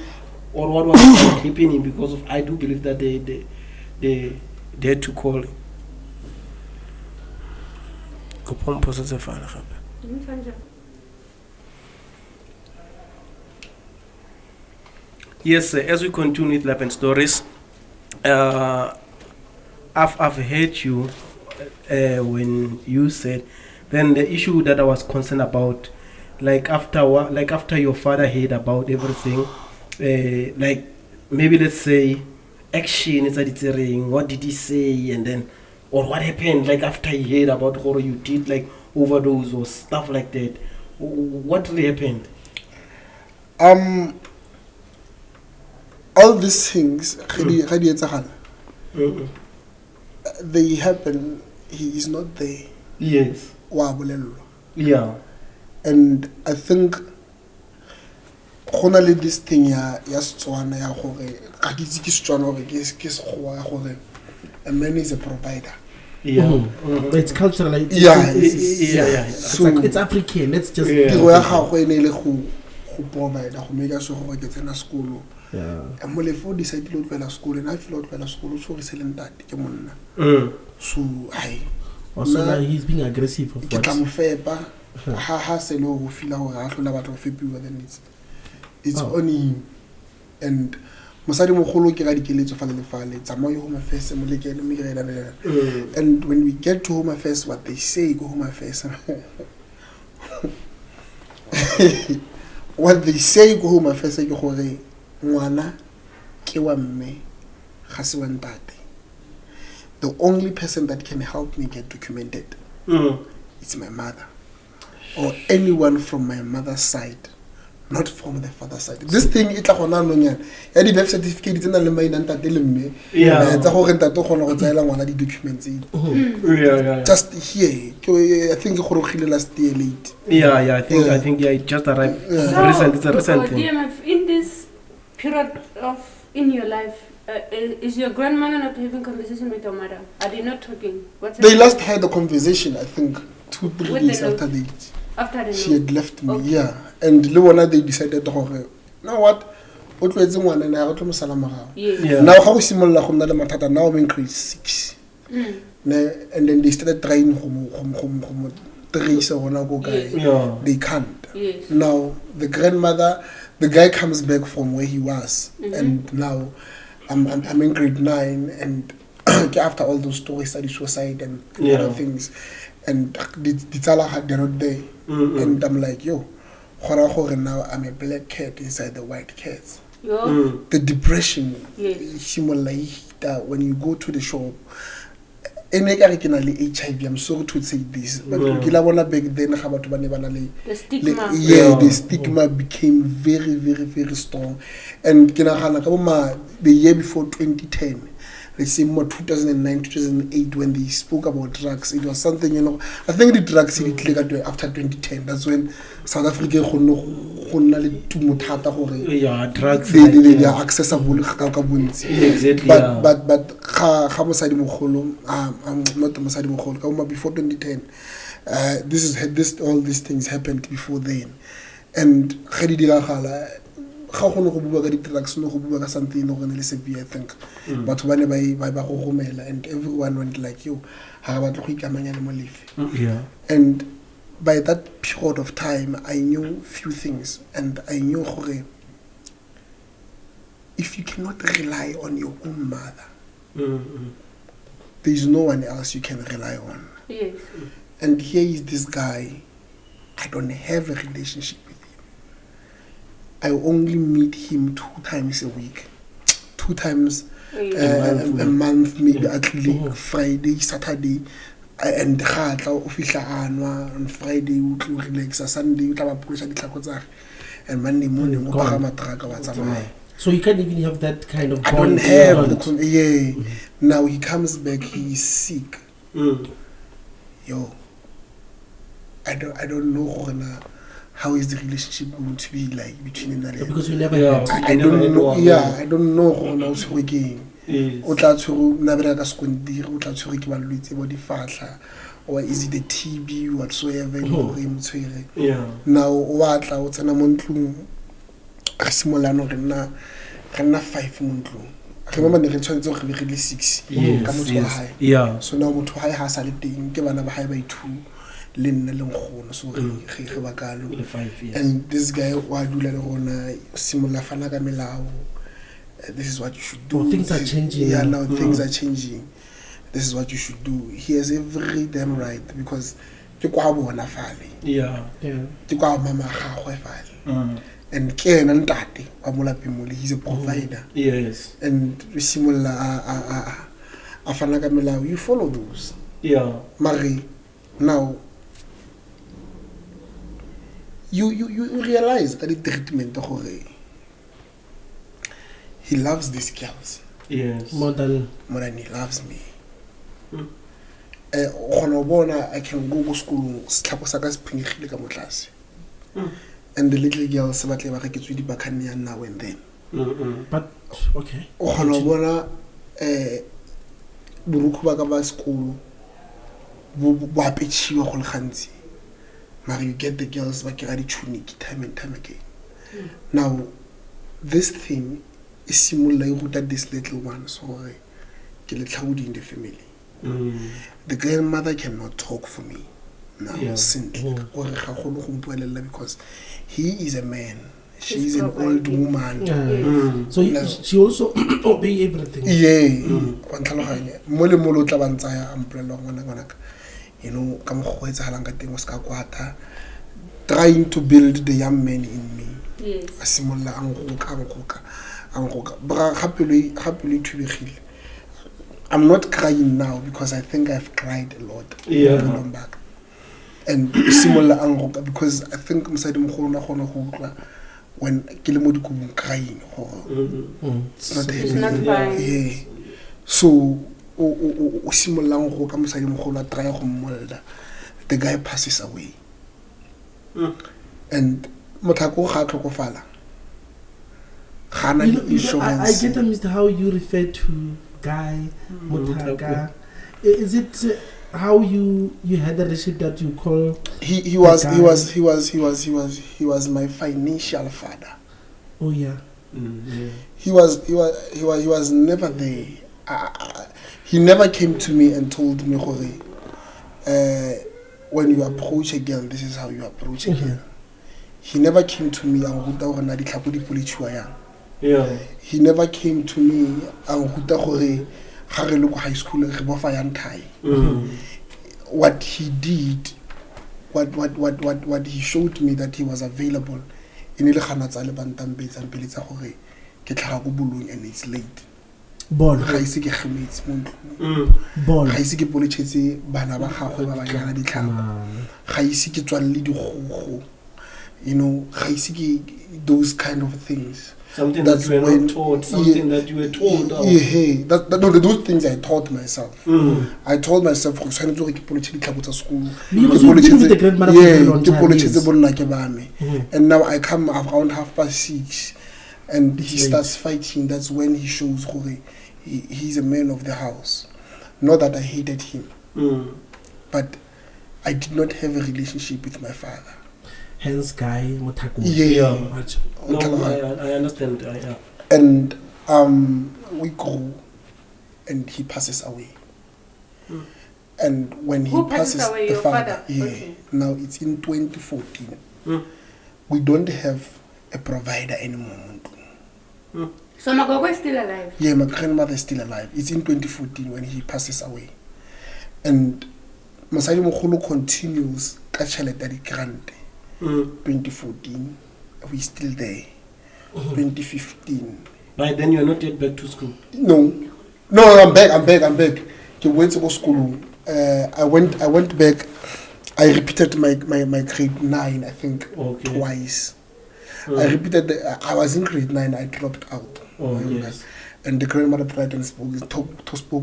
or what was happening? Because of I do believe that they had to call him. Yes, as we continue with Life and Stories, I've heard you when you said then the issue that I was concerned about, like after your father heard about everything, like maybe let's say action is a ring. What did he say, and then or what happened? Like after he heard about horror you did, like overdose or stuff like that. What really happened? All these things, they happen. He is not there. Yes. Yeah. And I think honestly this thing ya Setswana ya gore ka ditse ke Setswana gore ke sekgowa gore a man is a provider. Yeah. It's cultural. Yeah. So it's African. Let's just tiro ya gago ene le go provide go make sure gore ke tsena sekolo. Yeah. And mole for decide to go to school and I feel to go school so re se leng tate ke monna. So also now he's being aggressive of what? Ke fepa ha se lo go feel gore a hlola batho go fepiwa then it's on him. And mosadi mogolo ke ga dikeletso fa le fale tsamayo home affairs mo le ke le me. And when we get to home affairs, what they say go home affairs. What they say go home affairs ke gore ngwana ke wa mme ga se wa ntate. The only person that can help me get documented is my mother or anyone from my mother's side, not from the father's side. This thing it la gona no nyana ya di birth certificate tsena le maina ntate le mme tsa go re ntate gona go tsaela ngwana di documents just here I think go rogile last year late. I think it just arrived recent. It's a recent thing. DMF, in this period of in your life, is your grandmother not having conversation with your mother? Are they not talking? They last had a conversation, I think, 2-3 days after she had left me. Okay. Yeah, and Luana they decided to you know what? Now how similar now I'm in grade 6. And then they started trying home they can't. Yes. Now the grandmother, the guy comes back from where he was, and now I'm in grade 9, and after all those stories, study suicide and other things, and the Tala had they're not there, and I'm like, yo, now I'm a black cat inside the white cats. The depression, when you go to the shop, ene ka re ke na le HIV, I'm sorry to say this, but ke la bona back then ga batho ba ne ba na le The stigma. the stigma became very, very, very strong. And ke nagana ka bo the year before 2010, let's say more 2009, 2008, when they spoke about drugs, it was something, you know, I think the drugs hit like after 2010. That's when South Africa drugs they are accessible. Exactly. But not before 2010. All these things happened before then. And ga go go bua ka di-drugs no go bua ka something no go ne le severe, I think batho ba ne ba go romela, and everyone went like yo ha ba tlo go ikamanya le molefe. And by that period of time I knew few things, and I knew gore if you cannot rely on your own mother, there is no one else you can rely on. Yes. And here is this guy, I don't have a relationship with him. I only meet him 2 times a week, 2 times a month, maybe at least Friday, Saturday, and on Friday we relax, Sunday we and Monday morning so you can't even have that kind of bond. I don't have the Now he comes back, he is sick. Yo, I don't know how is the relationship going to be like between him and because we never had. I don't know. I don't know how it's working. Or is it the TB whatsoever? Now what I was an amontlu Simolano Rena 5 months. I remember the returns of really 6. Yeah. So now to high has a little give an high by 2. And this guy similar this is what you should do. Things are changing. Yeah, now things are changing. This is what you should do. He has every damn right, because and Ken and Tati he's a provider. Yes. And similar you follow those. Yeah. Marie, now you realize that the treatment he loves these girls. Yes. More than he loves me. I can go to school and the little girls now and then. But okay. School you get the girls time and time again. Now this thing is similar to this little one, so in the family. The grandmother cannot talk for me now, because he is a man, she is an old woman. So she also obey everything. You know, trying to build the young man in me. Yes. I'm not crying now because I think I've cried a lot. Back. And similar because I think when Kilimodi crying, it's not fine. Yeah. So the guy passes away. And insurance. I get Mr. how you refer to guy Mutaka. Is it how you had a relationship that you call he was my financial father. Oh yeah. He was never there. He never came to me and told me when you approach a girl, this is how you approach a girl. He never came to me and he never came to me and high school. What he did, what he showed me that he was available in and it's late. Ball. ga ise ke kgemetse mo ntlong Ball. ga ise ke polechetse bana ba gagwe ba banyana ditlhapa ga ise ke tswalle digogo ga ise ke those kind of things. Something that you were not taught, something that you were told. No, those things I taught myself. I told myself, because I don't to school. Because you've been with the grandmother for a long time. And now I come around 6:30, and he starts fighting. That's when he shows he's a man of the house. Not that I hated him, but I did not have a relationship with my father. Hence, guy, No, I understand. Yeah. And we grew, and he passes away. And when Who he passes away? the Your father, father? Okay. Now it's in 2014. We don't have a provider anymore. So Magogo is still alive? Yeah, my grandmother is still alive. It's in 2014 when he passes away. And Masadi Mokhulu continues Kachelete at the grant. 2014, we're still there. 2015. By then you are not yet back to school? No, I'm back. I went to go school. I went back. I repeated my grade 9, I think, twice. I repeated. I was in grade 9. I dropped out. Yes. And the grandmother tried and spoke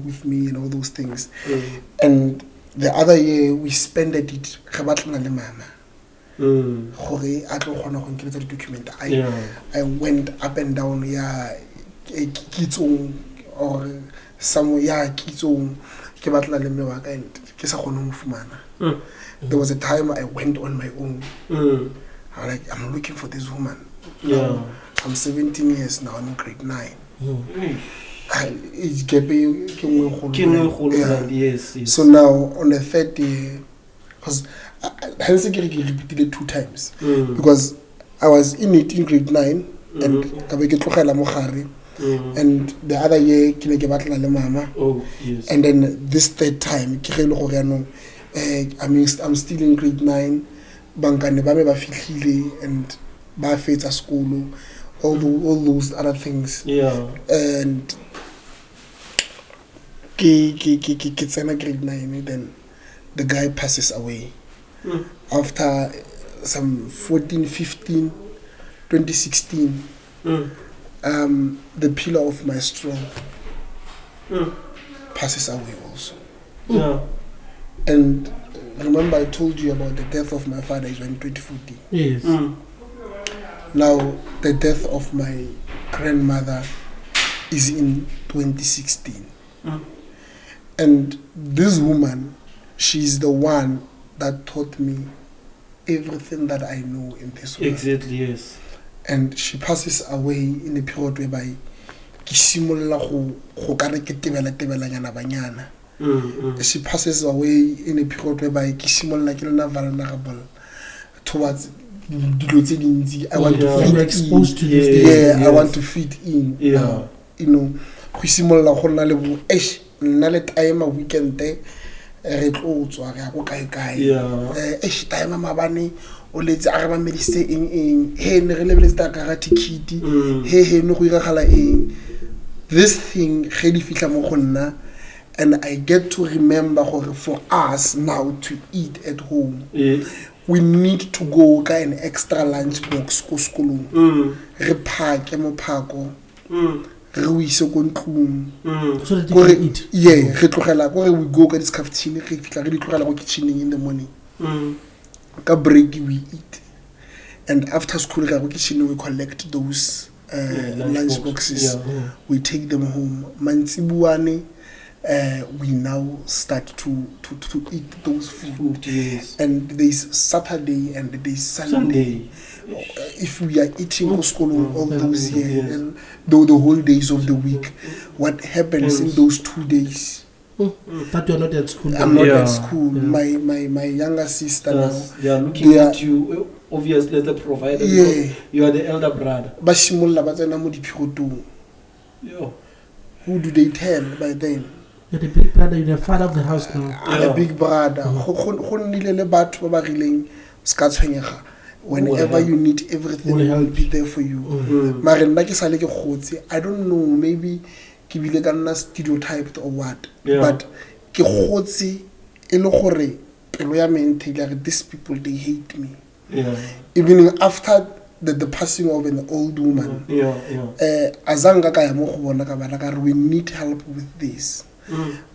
with me and all those things. And the other year we spent it. Document. I went up and down, Kitsong or somewhere, Kitsong, and there was a time I went on my own. I'm looking for this woman. I'm 17 years now, I'm in grade 9. Yes. So now on the third day, because I repeated it 2 times because I was in it in grade 9 and and the other year and then this third time I'm still in grade 9 and school, all those other things and grade 9, then the guy passes away. After some 14, 15, 2016, the pillar of my strength passes away also. And remember I told you about the death of my father is in 2014. Yes. Now the death of my grandmother is in 2016. And this woman, she's the one that taught me everything that I know in this world. Exactly, yes. And she passes away in a period whereby she passes away in a period whereby vulnerable towards I want to fit exposed to this. I want to fit in. Time a weekend there. Re tlo tswa ga go kae time mabane o letse a ga medicine eng he ne re lebeletse ta karate kit he no go iragala eng. This thing ge di fitla mo go nna, and I get to remember for us now to eat at home, we need to go ka an extra lunch box ko skolong re phake mo phako re o ise go ntlong so that you can eat. Re tlogela gore we go ka discafeteria re fitla re di tlogela go kitchening in the morning. Ka break we eat, and after school ka go kitchening we collect those lunch boxes. We take them home. Mantsibuane we now start to eat those food. And there's Saturday and there's Sunday. If we are eating school all those years, and the whole days of the week, what happens in those 2 days? But you're not at school. I'm not at school. My younger sister now. They are looking at you, obviously, as the provider. You are the elder brother. Who do they tell by then? You're the big brother, you're the father of the house now. The big brother. Whenever you need everything, will be there for you. I don't know, maybe ke bile ka nna stereotyped or what. Yeah. But ke gotse e le gore pelo ya me nthe these people they hate me. Yeah. Even after the passing of an old woman. Azanga ka ya mo go bona ka bana ka re we need help with this.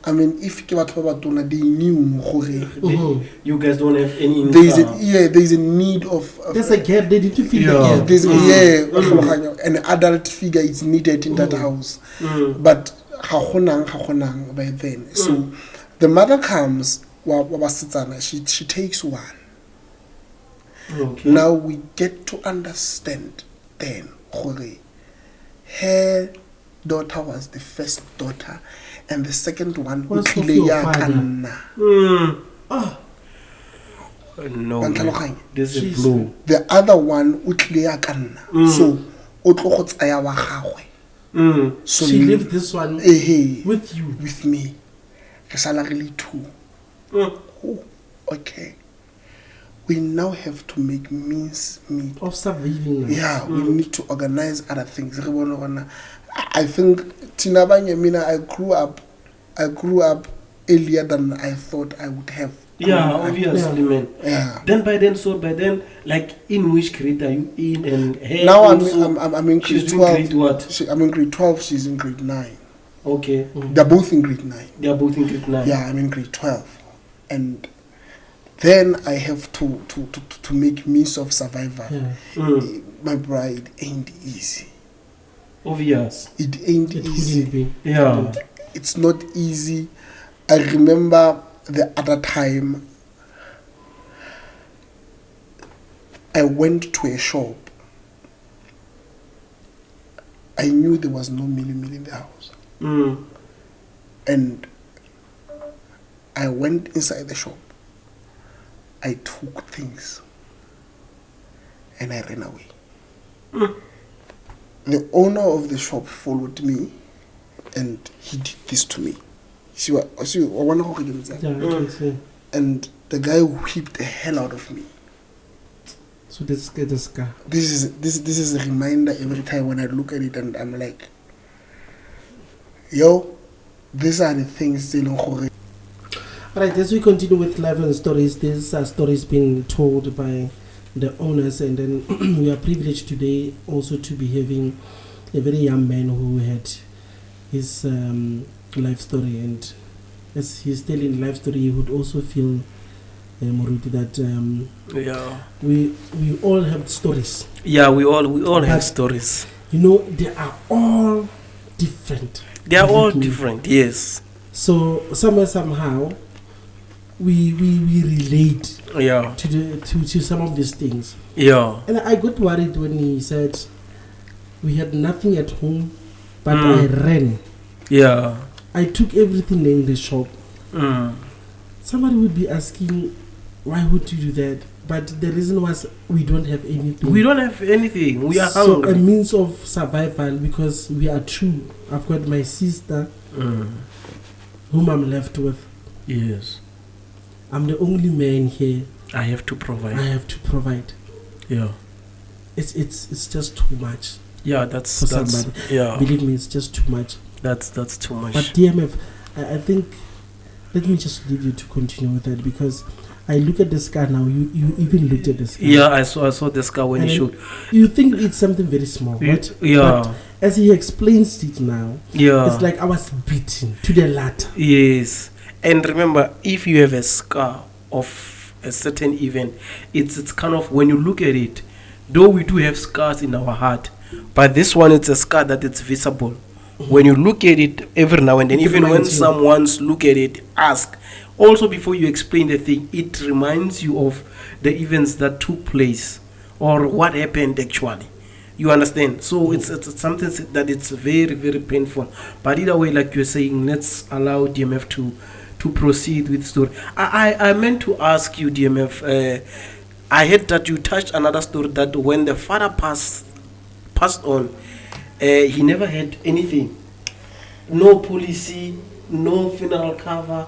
I mean, if ke batho ba batona they knew gore you guys don't have any income. There's a need of there's a gap, they need to fill the gap. There's an adult figure is needed in that house. But ga gonang by then. So the mother comes she takes one. Okay. Now we get to understand then her daughter was the first daughter and the second one was for your father. No, this is blue. The other one so o tlo go tsaya wa gagwe. So she lived this one with you, with me. Ke sala really two. Okay. We now have to make means meet of surviving. Yeah, we need to organize other things. I think Tina Banyamina, I grew up earlier than I thought I would have. Yeah, obviously, man. Yeah. Then by then, like in which grade are you in? And now I'm in grade 12. Grade what? I'm in grade 12. She's in grade 9. Okay. They're both in grade 9. They are both in grade 9. Yeah, I'm in grade 12, and then I have to make means of survival. Yeah. My bride ain't easy. Obvious. It ain't easy. Be. Yeah. It's not easy. I remember the other time I went to a shop. I knew there was no meal in the house. And I went inside the shop. I took things and I ran away. The owner of the shop followed me and he did this to me. And the guy whipped the hell out of me. So this guy. This is a reminder every time when I look at it and I'm like, yo, these are the things they know. Alright, as we continue with live and stories, these are stories being told by the owners, and then we are privileged today also to be having a very young man who had his life story, and as he's telling life story, he would also feel Moruti, that we all have stories. Yeah, we all have stories. You know, they are all different. They are all different, yes. So somehow we relate to some of these things. Yeah. And I got worried when he said we had nothing at home, but I ran. Yeah. I took everything in the shop. Somebody would be asking, why would you do that? But the reason was we don't have anything. We don't have anything. We are so hungry. A means of survival, because we are two. I've got my sister, whom I'm left with. Yes. I'm the only man here. I have to provide. Yeah. It's just too much. Yeah, that's for somebody. Yeah. Believe me, it's just too much. That's too much. But DMF, I think, let me just leave you to continue with that, because I look at this car now. You even looked at this car. Yeah, I saw this car when he showed. You think it's something very small, right? Yeah. But as he explains it now, it's like I was beaten to the latter. Yes. And remember, if you have a scar of a certain event, it's kind of, when you look at it, though we do have scars in our heart, but this one, it's a scar that it's visible. When you look at it every now and then, even when someone's look at it, ask. Also, before you explain the thing, it reminds you of the events that took place or what happened actually. You understand? So it's something that it's very, very painful. But either way, like you're saying, let's allow DMF to proceed with the story. I meant to ask you, DMF, I heard that you touched another story, that when the father passed on, he never had anything. No policy, no funeral cover.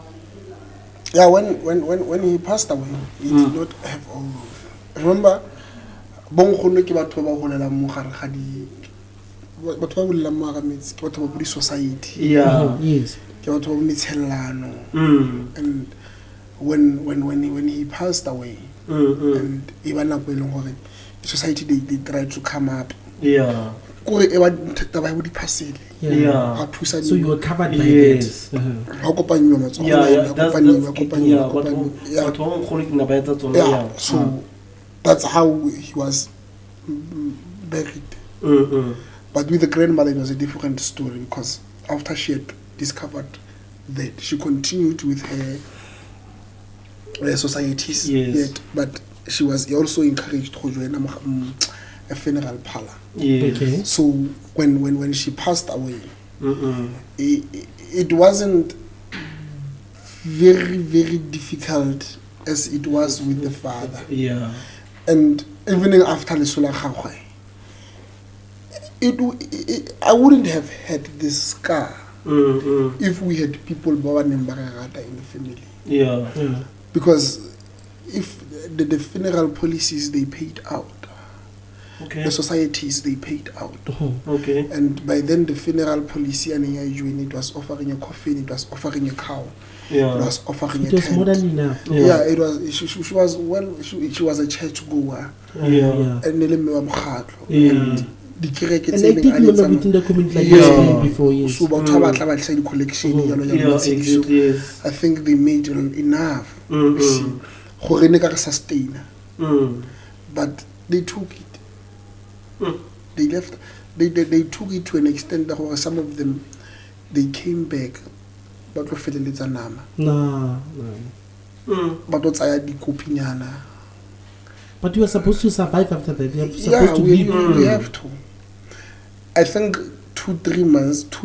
Yeah, when he passed away, he did not have all those. Remember, batho ba bolela moagametse ke batho ba bodi society Yes. ke batho ba bodi tshellano and when he passed away and even nako e leng gore society they tried to come up kore e ba taba bodi phasele ha thusa So you were covered by that. ha kopanywa matsogo so that's how he was buried. But with the grandmother, it was a different story because after she had discovered that, she continued with her societies. Yet, but she was also encouraged to join a funeral parlor. Okay. So when she passed away, it wasn't very, very difficult as it was with the father. And even after the Sula Khawai, I wouldn't have had this scar if we had people born in Baragata in the family. Because if the funeral policies they paid out, the societies they paid out, and by then the funeral policy and it was offering a coffin, it was offering a cow, it was offering a tent. It was more than enough. It was. She was she was a church goer. And and I think you remember within the community like before, yes. So about the collection, I think they made enough. You see, sustain. But they took it. They left. They took it to an extent that some of them they came back, but we felt it's a nama. But what's I di kopinyana. But you are supposed to survive after that. You are supposed to we have to. I think 2 months, it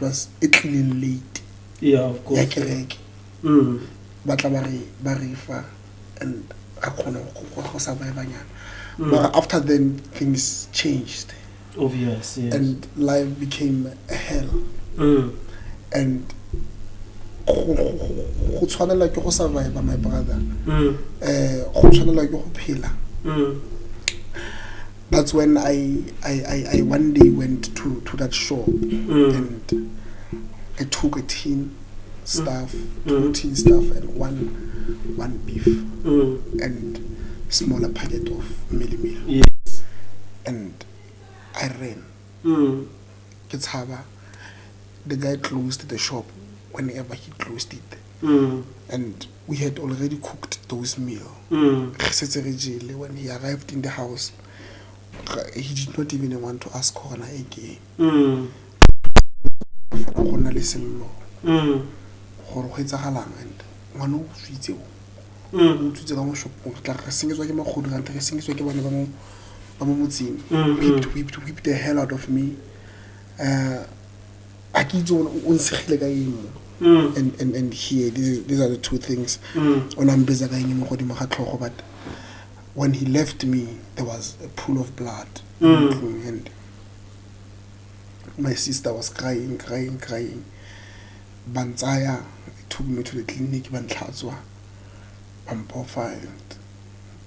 was clean late. Of course. But and but after then things changed. Obvious, yes. And life became a hell. And go tshwanela ke go survive, my brother. Go tshwanela ke go phela. That's when I one day went to that shop and I took a tin stuff, 2 tin stuff and one beef and smaller packet of mealie. And I ran. It's haba. The guy closed the shop whenever he closed it. And we had already cooked those meals. When he arrived in the house, he did not even want to ask Corona again. And one whipped the hell out of me. And here, these are the 2 things. But when he left me, there was a pool of blood. And my sister was crying. Banzaya took me to the clinic, and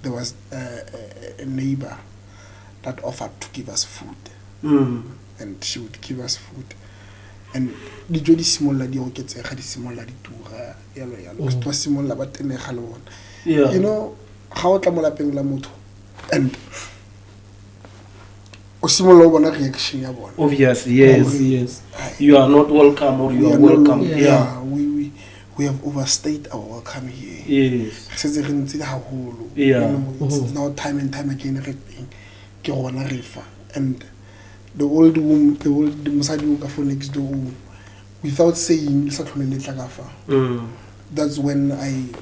there was a neighbor that offered to give us food. And she would give us food. And the jodi simolla di oketsega di simolla di tura yalo go simolla ba tenega le bona. You know how o tla mo lapeng la motho and o simolla o bona reaction ya bona. Obviously, yes. You are not welcome or you are welcome. We have overstayed our welcome here. Yes. It's now time and time again ke gona refa and the old Musadi for next door without saying that's when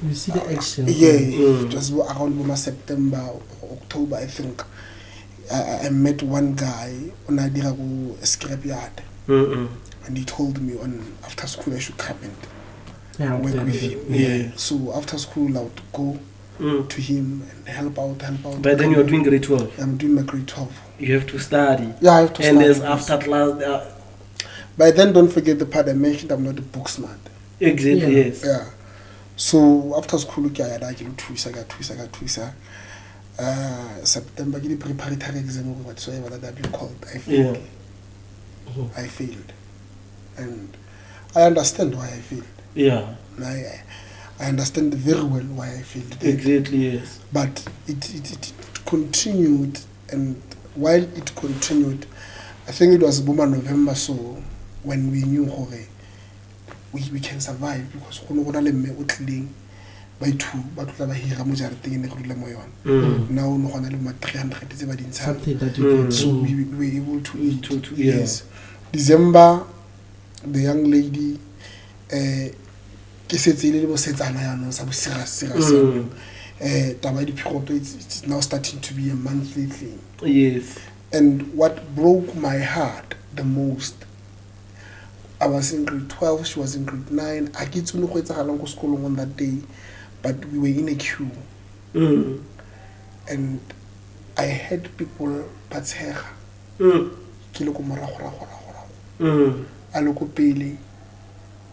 you see the action. It was around September, October, I think. I met one guy on a scrapyard, and he told me after school I should come and work with him. So after school I would go to him and help out. But then you're doing grade 12. I'm doing my grade 12. You have to study. Yeah, I have to study. And there's after class. By then, don't forget the part I mentioned. I'm not a book smart. Exactly. Yes. Yeah. So after school, I got twist. September, get the preparatory exam or whatsoever that I've been called. I failed. I failed. And I understand why I failed. Yeah. I understand very well why I failed. Exactly, yes. But it continued, and while it continued, I think it was Boma November, so when we knew we can survive, because by two, but we have now no 300 something that you can so we were able to eat. Yes. December, the young lady it's now starting to be a monthly thing. Yes. And what broke my heart the most, I was in grade 12, she was in grade 9. I get to know school on that day, but we were in a queue. And I had people patshega.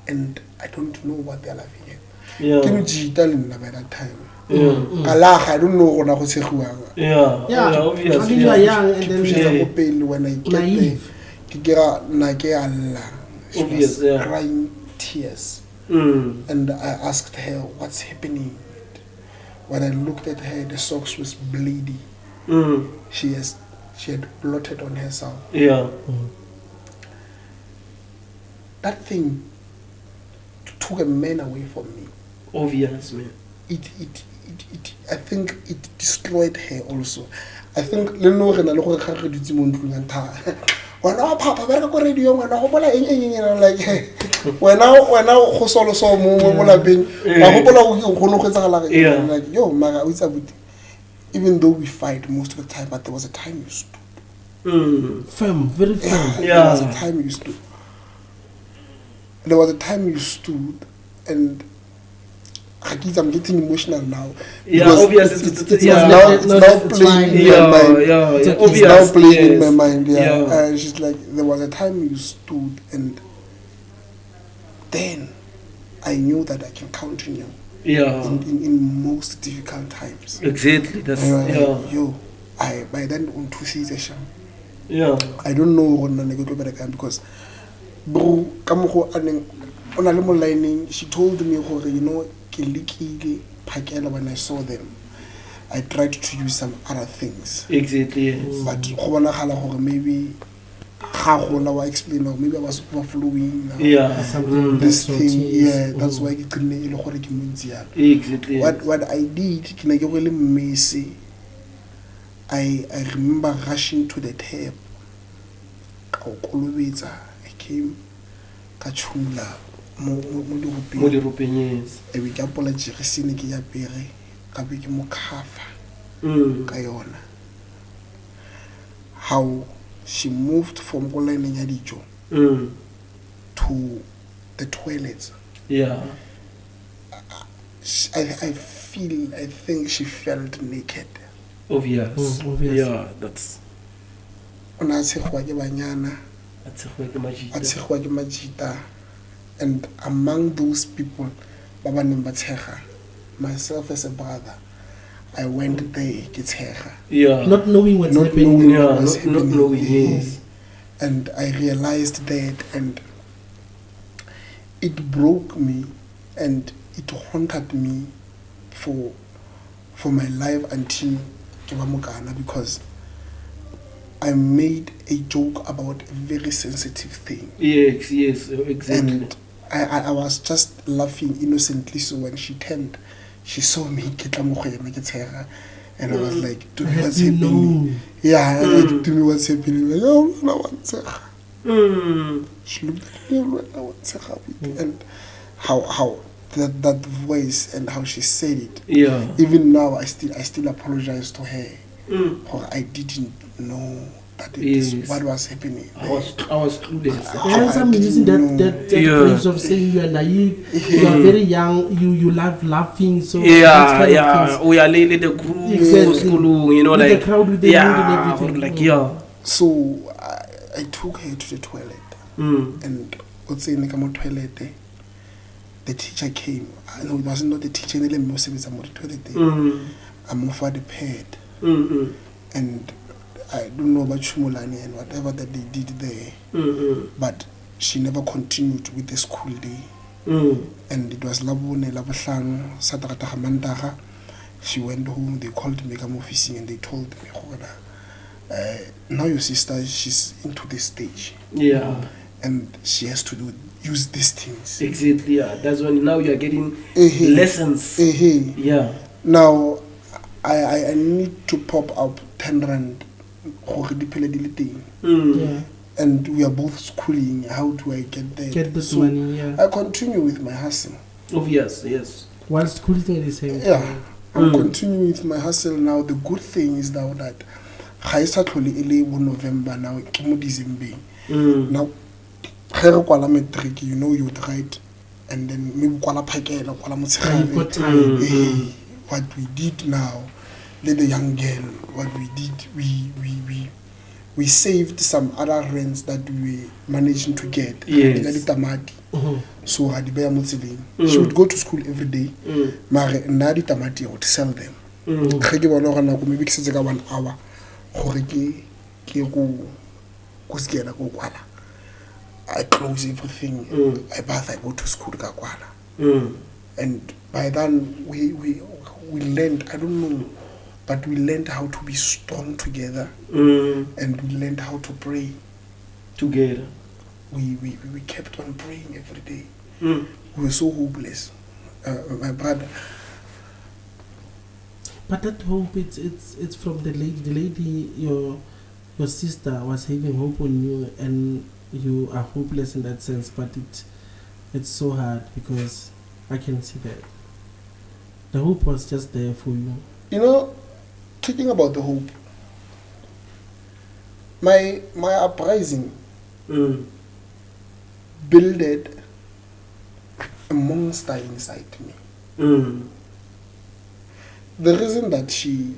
And I don't know what they're laughing at. Yeah. By that time. I don't know what I was saying. obviously. I mean, you are young and then when I get there, she was crying tears. And I asked her, what's happening? When I looked at her, the socks was bleeding. She had blotted on herself. That thing took a man away from me. Obvious, man. I think it destroyed her also. I think when our papa radio when I like when I solo so like yo maga even though we fight most of the time, but there was a time you stood. Firm, very firm. There was a time you stood. There was a time you stood, and I'm getting emotional now. Obviously, it's now playing in my mind. It's now playing in my mind. And she's like, there was a time you stood, and then I knew that I can count on you. In most difficult times. Exactly. That's by then on 2 seasons. I don't know when I go to bed because bro, she told me, when I saw them, I tried to use some other things. Exactly. Yes. But maybe I explain, or maybe I was overflowing. This thing, that's why exactly. What I did, really messy. I remember rushing to the tap. I came, kachula, yes. I will apologize. How she moved from to the toilets. I think she felt naked. Obvious. Yeah, that's. And among those people, myself as a brother, I went there, not knowing what's happening. Not knowing, yes. And I realized that, and it broke me, and it haunted me for my life until Kibamukana, because I made a joke about a very sensitive thing. Yes, exactly. And I was just laughing innocently. So when she turned, she saw me, and I was like, to me what's happening? To me what's happening? Like, oh, no one's she looked at me, and how that voice and how she said it. Even now, I still apologize to her. Or I didn't know that what was happening. I was clueless. I'm using that phrase of saying you are naive, you are very young, you love laughing. So we are lately the group, school, like the crowd with the mood and everything. So I took her to the toilet, and what's in the toilet? The teacher came. No, it wasn't not the teacher. The toilet. I'm over the pad. And I don't know about Shumulani and whatever that they did there, but she never continued with the school day. And it was Labone, Labashang, Satarata Mandaha. She went home, they called me, come officing, and they told me, now your sister, she's into this stage. Yeah. And she has to use these things. Exactly, yeah. That's when now you are getting lessons. Yeah. Now, I need to pop up 10 rand. And we are both schooling. How do I get there? Get this money, yeah. I continue with my hustle. Oh, yes. While schooling at the same time. Yeah. I'm continuing with my hustle now. The good thing is now that I started in November now, December. Now, you know you'd write, and then maybe got time. What we did now, let the young girl, what we did, we saved some other rents that we managing to get. Yes. So she would go to school every day. Mare nadi tamati would sell them. Maybe 1 hour. I close everything. I bath, I go to school. And by then we learned, I don't know, but we learned how to be strong together. And we learned how to pray together. We kept on praying every day. We were so hopeless. My brother. But that hope, it's from the lady. The lady, your sister was having hope on you, and you are hopeless in that sense. But it's so hard because I can see that the hope was just there for you. You know, talking about the hope, my uprising builded a monster inside me. The reason that she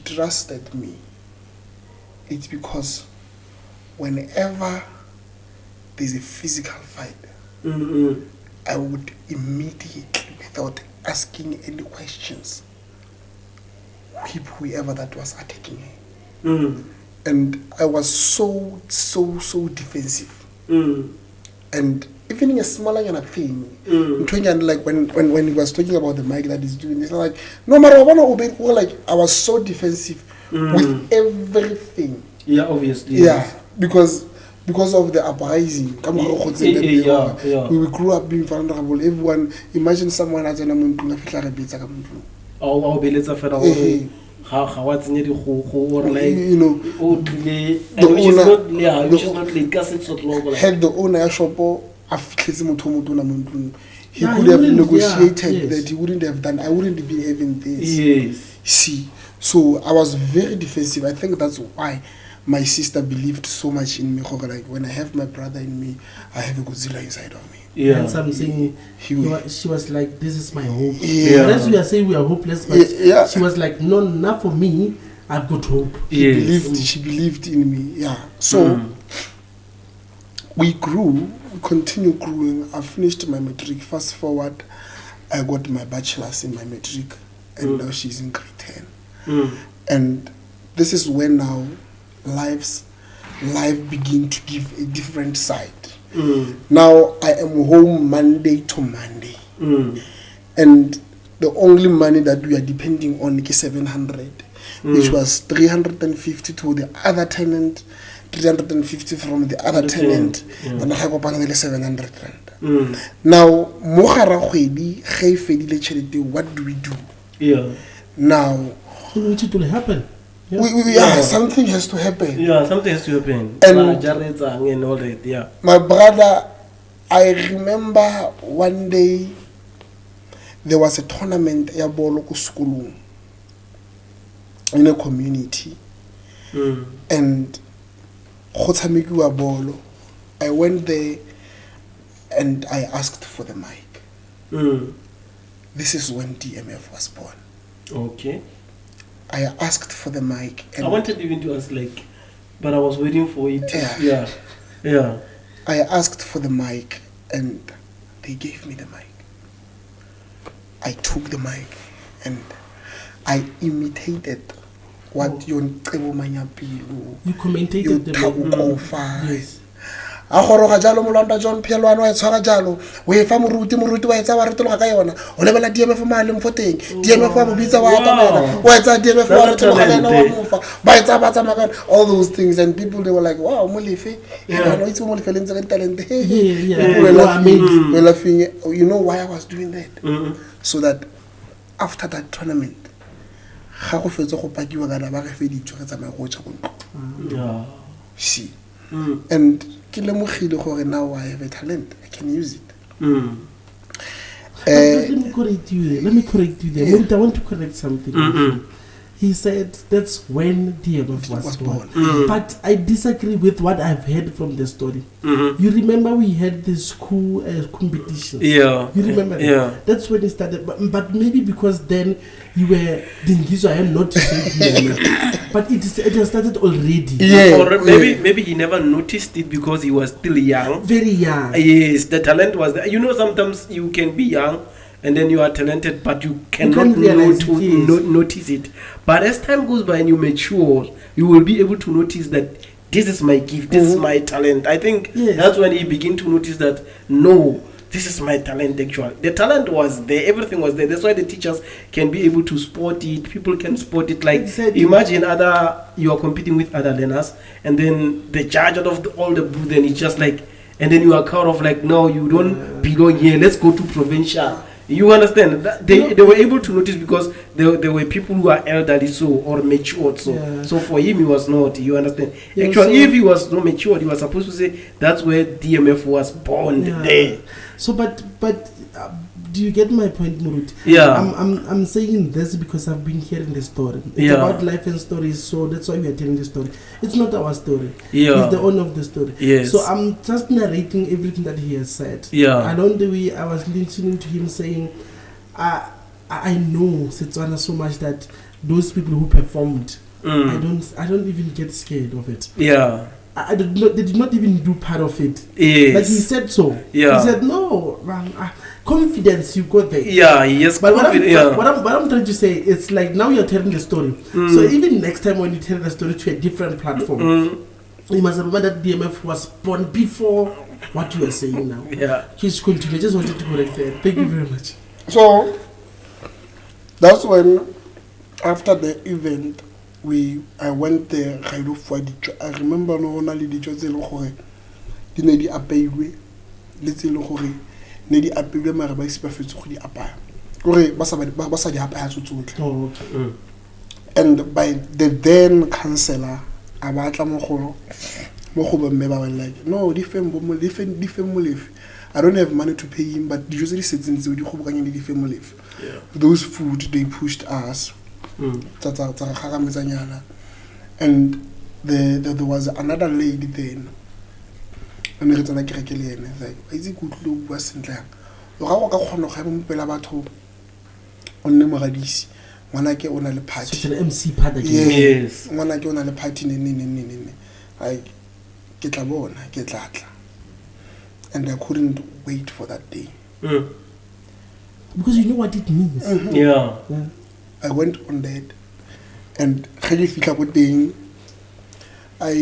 trusted me, it's because whenever there's a physical fight, I would immediately, without asking any questions, whip whoever that was attacking her. And I was so defensive. And even in a smaller kind of thing, like when he was talking about the mic that he's doing, it's like, no matter what, like I was so defensive with everything. Yeah, obviously. Yeah, because of the uprising. We grew up being vulnerable. Everyone, imagine someone as an had the owner shop. He could have negotiated that he wouldn't have done. I wouldn't be having this. Yes. See, so I was very defensive. I think that's why my sister believed so much in me. Like when I have my brother in me, I have a Godzilla inside of me. Yeah. And some saying she was like, "This is my hope." Yeah. But as we are saying, we are hopeless. But she was like, "No, not for me. I've got hope." She believed in me. Yeah. So we grew. Continue growing. I finished my matric. Fast forward, I got my bachelor's in my matric, and now she's in grade 10. And this is when now life begin to give a different side. Now I am home Monday to Monday, and the only money that we are depending on is 700, which was 350 to the other tenant. 350 from the other tenant, and I have a panel 700 rand. Now, what do we do? Yeah. Now, what will happen? Something has to happen. Yeah, something has to happen. And all that. Yeah. My brother, I remember one day there was a tournament in a community, and I went there and I asked for the mic. This is when DMF was born. Okay. I asked for the mic. And I wanted even to ask, but I was waiting for it. Yeah. I asked for the mic and they gave me the mic. I took the mic and I imitated what youn Qebo Manyapilu, You commentated the yes. A goroga jalo molanda John Phielwane wa tshwara jalo o e fa moruti wa etsa wa retologa ka yona o lebela DMF male mfoteng DMF wa bobitsa wa atamela wa etsa DMF wa retologa lena wa mofa ba etsa ba tsama all those things, and people they were like, wow, molefe no it's molefe le ntse ka talent people were laughing. You know why I was doing that? So that after that tournament ga go fetse go pakiwa kana ba re fe ditso re tsamaya go tsa go ntlo see. And now I have a talent, I can use it. Let me correct you there. I want to correct something. He said that's when DMF was born. But I disagree with what I've heard from the story. You remember we had this school competition. Yeah. You remember that? Yeah. That's when it started. But maybe because then you were Dingizo, I am not to say DMF. But it has started already. Yeah. Or maybe he never noticed it because he was still young. Very young. Yes, the talent was there. You know, sometimes you can be young and then you are talented, but you cannot notice it. But as time goes by and you mature, you will be able to notice that this is my gift, this is my talent. I think that's when you begin to notice that, no, this is my talent actually. The talent was there, everything was there. That's why the teachers can be able to spot it, people can spot it. Like, imagine you are competing with other learners, and then the judge out of all the booth, then it's just like, and then you are kind of like, no, you don't belong here, let's go to provincial. You understand? They were able to notice because there were people who are elderly or matured so for him he was not. You understand? Actually, if he was not matured, he was supposed to say that's where DMF was born there. So but do you get my point, Murut? Yeah. I'm saying this because I've been hearing the story. It's about life and stories, so that's why we are telling the story. It's not our story. Yeah. It's the owner of the story. Yes. So I'm just narrating everything that he has said. Yeah. Along the way, I was listening to him saying, I know Setswana so much that those people who performed, I don't even get scared of it. Yeah. They did not even do part of it. Yes. Like he said so. Yeah. He said, no, confidence, you got there. Yeah, yes. But what I'm trying to say, it's like now you're telling the story. So even next time when you tell the story to a different platform, you must remember that DMF was born before what you are saying now. Yeah. Please continue. I just wanted to correct that. Thank you very much. So that's when, after the event, I went there. I remember no only the judge di ne di apeilwe le tselo gore ne di apeilwe mara ba se ba fetse go di apaya gore ba sa di apaya tsotlhe. And by the then councillor a batla mo go bomme ba like, no, di fem molefe. I don't have money to pay him, but the usually sitting di go bokanya di fem molefe. Those food they pushed us. And there was another lady then. And it's like, is it good look was in there? You have a corner of him, Pelabato on the Moradis. When I get on a party, it's an MC party. Yes. When I get on a party, I get a bone, I get that. And I couldn't wait for that day. Because you know what it means. Yeah. I went on that, and really feel like thing. I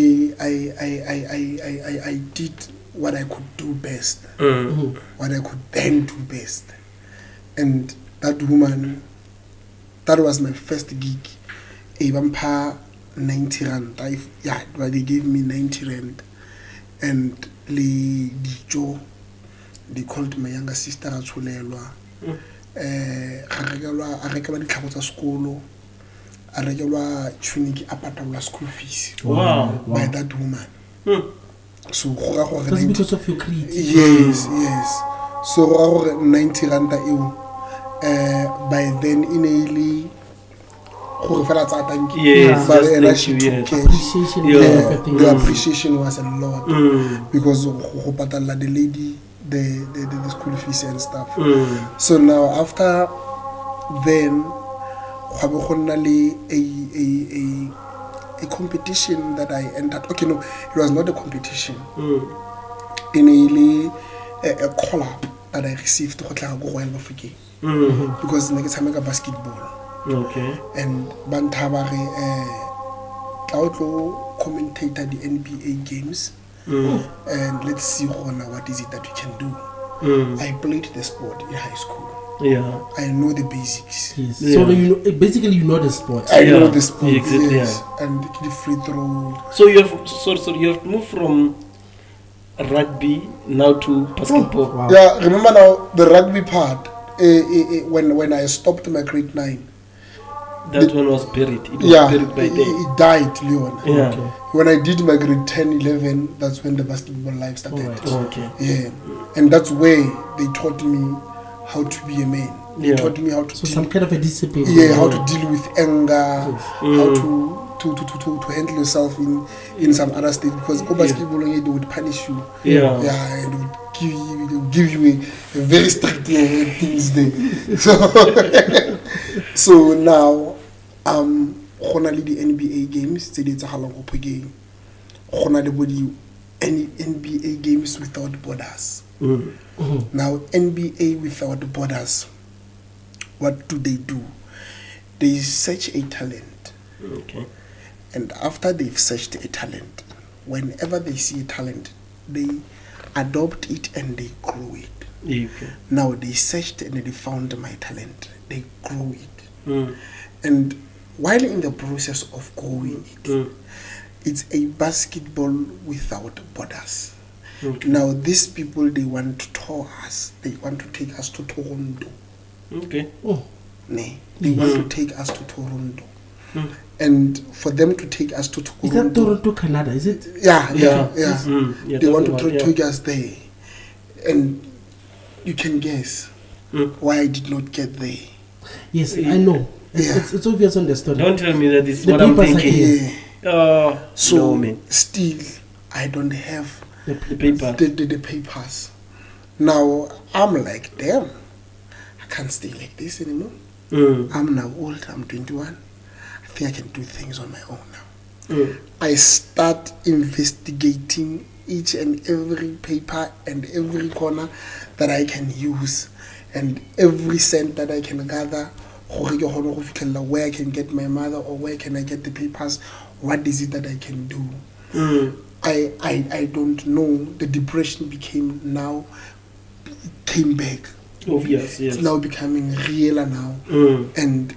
did what I could do best, what I could then do best, and that woman, that was my first gig. Ebampa 90 rand. But they gave me 90 rand, and they called my younger sister Atulelwa. A rekelwa ditlhago tsa sekolo, a rekelwa tunic a patala school fees. Wow. By that woman. So that's because of your creativity. Yes. So 90 randa by then in a yes, the appreciation was a lot because the lady the school fees and stuff. So now after then a competition that I entered. Okay, no, it was not a competition. In a collab that I received to because I make basketball. Okay. And Bantabare tla tlo commentator the NBA games. And let's see what is it that we can do. I played the sport in high school. Yeah, I know the basics. Yes. Yeah. So basically you know the sport. I know the sport. Exactly. Yes. And the free throw. So you have moved from rugby now to basketball. Wow. Yeah, remember now the rugby part. When I stopped my grade 9. That one was buried. It was buried by then. It died, Leon. Yeah. Okay. When I did my grade 10, 11, that's when the basketball life started. Alright. Okay. Yeah, and that's where they taught me how to be a man. They taught me how to So deal, some kind of a discipline. how to deal with anger, how to handle yourself in some other state, because basketball they would punish you. Yeah. Yeah, and they would give you a very strict things there. So now honestly the NBA games they did a long game. Any NBA games without borders. Now NBA without borders, what do? They search a talent. Okay. And after they've searched a talent, whenever they see a talent, they adopt it and they grow it. Okay. Now they searched and they found my talent. They grew it. And while in the process of growing it, it's a basketball without borders. Okay. Now these people, they want to tour us. They want to take us to Toronto. Okay. They want to take us to Toronto. And for them to take us to Toronto. Is that Toronto, Canada? Is it? Yeah. Yeah, They want to that's the one, take us there. And you can guess why I did not get there. Yes, I know. It's obvious on the story. Don't tell me that it's The what I'm papers are thinking. Yeah. So No, man. still, I don't have The paper. the papers. Now I'm like, damn, I can't stay like this anymore. I'm now old. I'm 21. I think I can do things on my own now. I start investigating each and every paper and every corner that I can use, and every cent that I can gather, where I can get my mother, or where can I get the papers. What is it that I can do? I don't know. The depression came back. Obvious, yes. It's now becoming realer now. And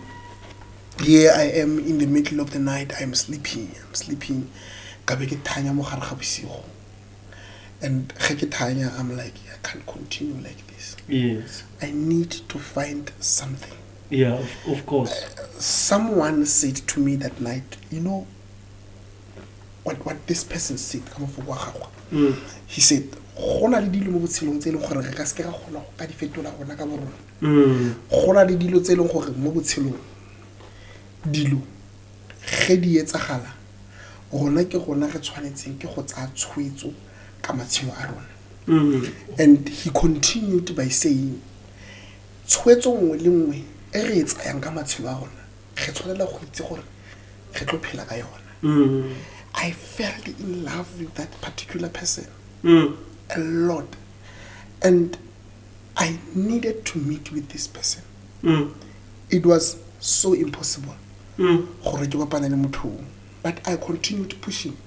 here I am in the middle of the night. I'm sleeping. And I'm like, I can't continue like this. Yes. I need to find something. Yeah, of course. Someone said to me that night, you know, what this person said, he said, gona le dilo mo botshelong tse leng gore re ka se ka gona go ka di fetola gona ka borona. Gona le dilo tse leng gore mo botshelong dilo ge di etsagala gona ke gona re tshwanetseng ke go tsaya tshwetso ka matshelo a rona. And he continued by saying, tshwetso nngwe le nngwe e re tsayang ka matshelo a rona ge tshwanela go itse gore ge tlo phela ka yona. I fell in love with that particular person a lot, and I needed to meet with this person. It was so impossible, but I continued pushing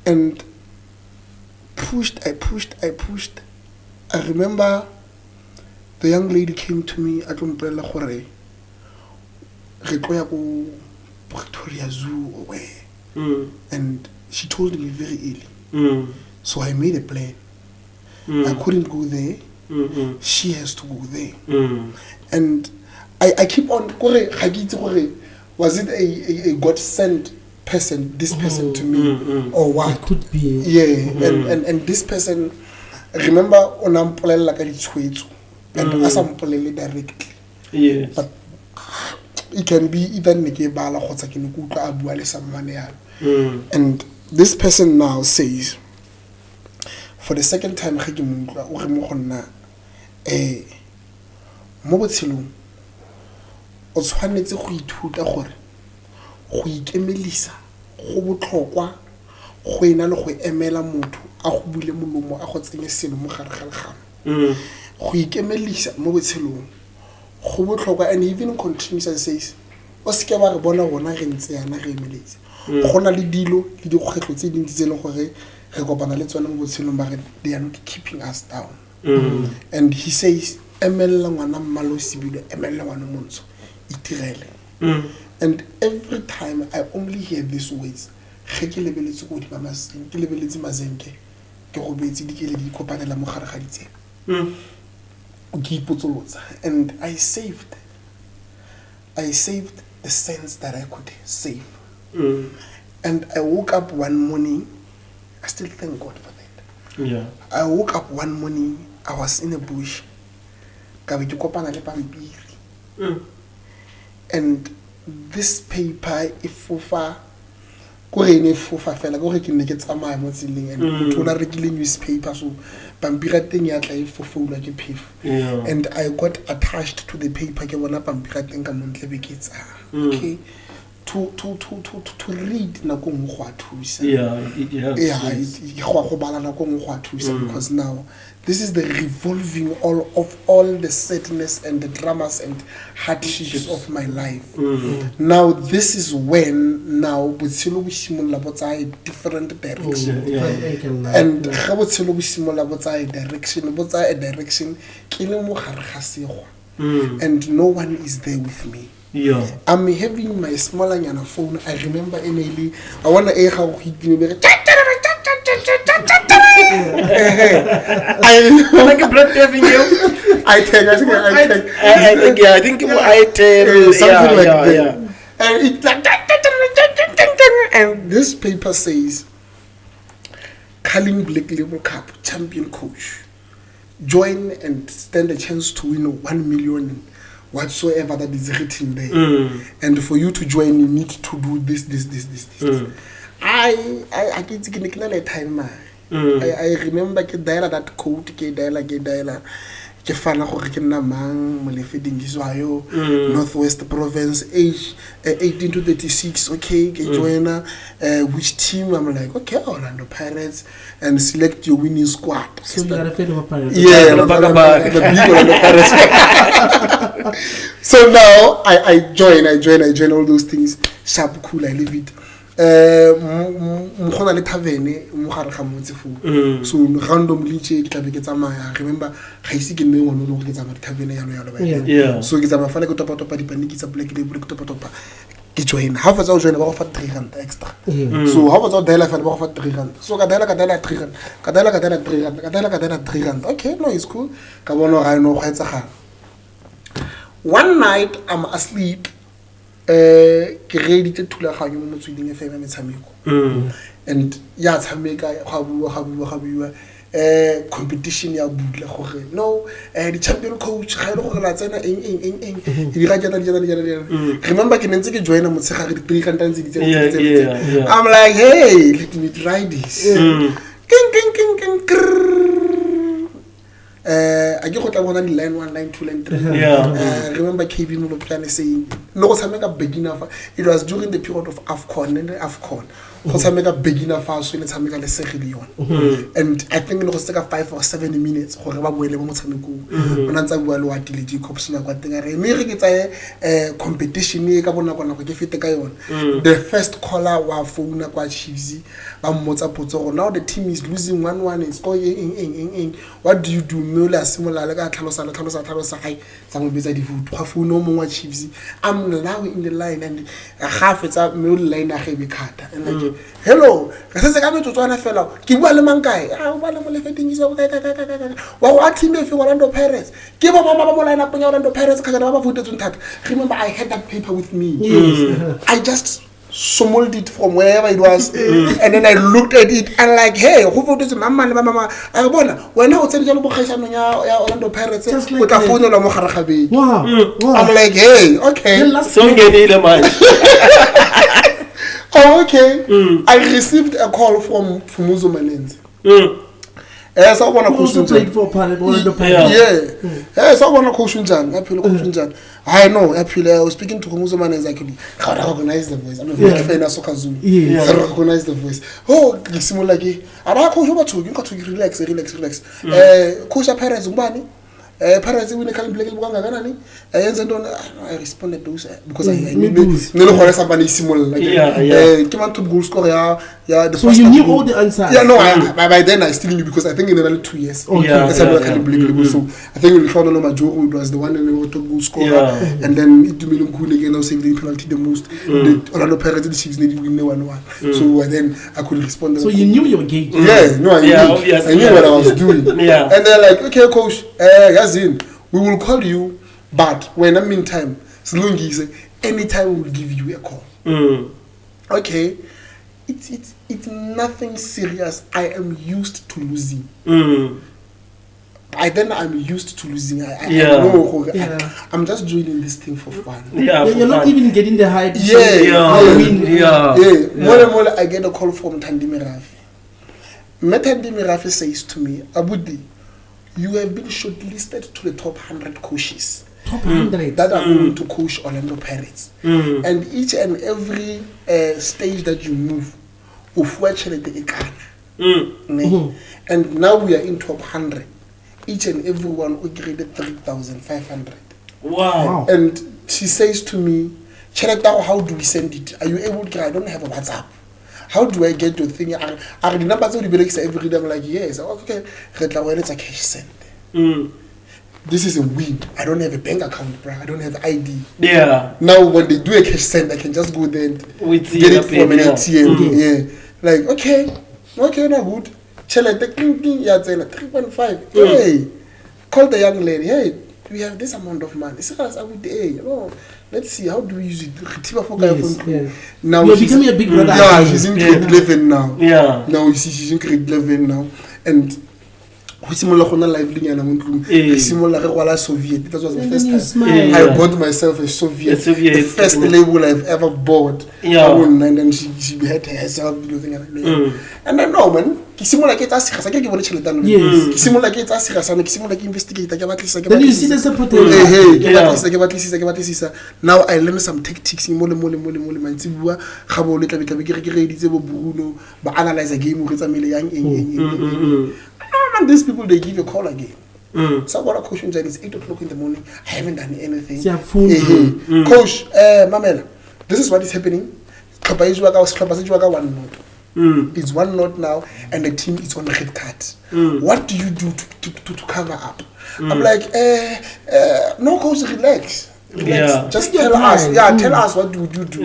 and pushed. I remember the young lady came to me at Victoria Zoo or where, and she told me very early. So I made a plan. I couldn't go there. She has to go there. And I keep on, was it a God sent person, this person to me, or what? It could be. Yeah, and this person, remember, like and asampolele directly. Yes. But it can be even someone else. And this person now says, for the second time, mo botshelong o tshwanetse go ithuta gore go ikemelisa go botlhokwa go ena le go emela motho a go bule molomo a go tsenye selo mo gare ga legano. Go ikemelisa mo botshelong go botlhokwa. And he even continues and says, o se ke ba re bona gona ge ntse yana ge emeletse go na le dilo le dikgwetlo tse dintsi tse leng gore re kopana le tsone mo botshelong ba re they are not keeping us down and he says emella ngwana mmalo sibilo emella ngwana montsho itirele and every time I only hear these words ge ke lebeletse go di mama ke lebeletse mazenke ke go betsi di ke le di kopanela mo gare ga ditsela ke ipotsolosa and I saved the sense that I could save and I woke up one morning. I still thank God for that. Yeah. I woke up one morning, I was in a bush. And this paper, ifofa fela go re ke ne ke tsamaya mo tseleng and motho ona rekile newspaper so pampira teng ya tla ifofoula ke phefo and I got attached to the paper ke bona pampira teng ka montle be ke tsa okay to read na go ngwa thusa it go bala na go ngwa thusa because now this is the revolving all the sadness and the dramas and hardships of my life now this is when now botshelo bo simolla bo tsa different direction and ga botshelo bo simolla bo tsa direction ke le mo gare ga segwa and no one is there with me. I'm having my smaller yana phone. I remember Emily. I wanna how he give me I like a blood having you. I think something like that. And it and this paper says Carling Black Label Cup champion coach. Join and stand a chance to win 1 million whatsoever that is written there. And for you to join, you need to do this. I get a time. I remember ke dial that code, ke dial. Ke fana gore ke nna mang mo lefeding Iswayo Northwest Province age 18 to 36 okay ke joiner which team I'm like okay Orlando Pirates and select your winning squad so you are a fan of a Pirates the big Orlando Pirates so now I join all those things sharp cool I leave it mkhona le taverne mo gare ga motse fu so randomly ke tlabe ke tsamaya remember ga ise ke nne ngwana lo ke tsamaya taverne yalo ba so ke tsamaya fela ke topa dipaniki tsa black label ke topa ke join ha fa tsa o join ba go fa 300 extra so ha fa tsa o dial fela ba go fa 300 so ka dial 300 okay no it's cool ka bona ga no go etsa one night I'm asleep ke ready to thulaganyo mo motsweding FM metshameko and ya tshameka ga bua competition ya bula gore no the champion coach ga ile gore la tsena eng di ga jana remember ke nentse ke joina motshega re 300 tse I'm like hey let me try this I get what I want on line 1, line 2, line 3. Remember KB Muloplan saying, no, I beginner. It was during the period of AFCON and AFCON. I make a beginner fast when it's a and I think it was like 5 or 7 minutes. When competition, the first caller was phone quite cheesy. Now the team is losing 1-1 and scoring. What do you do? Mula similar like some beside the no more cheesy. I'm now in the line and half it's up middle line a heavy cut and like hello, kasi sa kami tutuana fellow. Kiwa lemang kai. Wala mo lefeting is okay. What team if you Orlando Pirates? Give up mama line up Orlando Pirates because I never put it on that. Remember, I had that paper with me. Yes. I just summoned it from wherever it was, and then I looked at it and like, hey, who voted mama? I wanna when I was telling you Orlando Pirates with a phone on Moharabi. Wow. I'm like, hey, okay. So get it, man. Oh, okay. I received a call from Muzumanenzi. Yes, I want to question. Yes, I want to question. I know. Actually, I was speaking to Muzumanenzi. Actually, how to recognize the voice. I'm a very fan of Sokazu. I recognize the voice. Oh, Simulagi. I don't know you got to relax. Coach Perez Umbani. parents when come black I responded those because I knew somebody similar like goal score so you knew all the answers by then I still knew because I think in another 2 years so I think we found out Major was the one in the top goal scorer and then it to me again now saved the penalty the most the Orlando Pirates the Chiefs needed win 1-1 so then I could respond so you knew your gate I knew what I was doing and they're like okay coach we will call you, but when I meantime, anytime we will give you a call. Okay, it's nothing serious. I am used to losing. I'm used to losing. I know. I'm just doing this thing for fun. You're not even getting the hype. More, I get a call from Tandimi Rafi. Tandimi Rafi says to me, Abudi, you have been shortlisted to the top 100 coaches. Top 100 that are going to coach Orlando Pirates. And each and every stage that you move, and now we are in top 100. Each and every one we graded 3,500. Wow. And she says to me, how do we send it? Are you able to? I don't have a WhatsApp. How do I get your thing? Are the numbers of the breaks every day? I'm like, yes. Okay. It's a cash send. This is a win. I don't have a bank account, bro. I don't have ID. Yeah. Now when they do a cash send, I can just go there and get it from an ATM. Like, okay, now good. Chela, the cling, 3.5. Hey, call the young lady. Hey, we have this amount of money. Let's see, how do we use it? Now you're becoming a big brother. Yeah, she's in grade 11 now. Yeah. Now you see, she's in grade 11 now. And Soviet. That was the first time I bought myself a Soviet. The first label I've ever bought. And then she had herself. And then no man. Then you see the support. Now I learned some tactics. Analyze a game. And these people, they give you a call again. So what a question is 8 o'clock in the morning. I haven't done anything. Coach, Mamela, this is what is happening. It's 1 note now, and the team is on the red card. What do you do to cover up? I'm like, no, coach, relax. Just tell us. Tell us what do you do.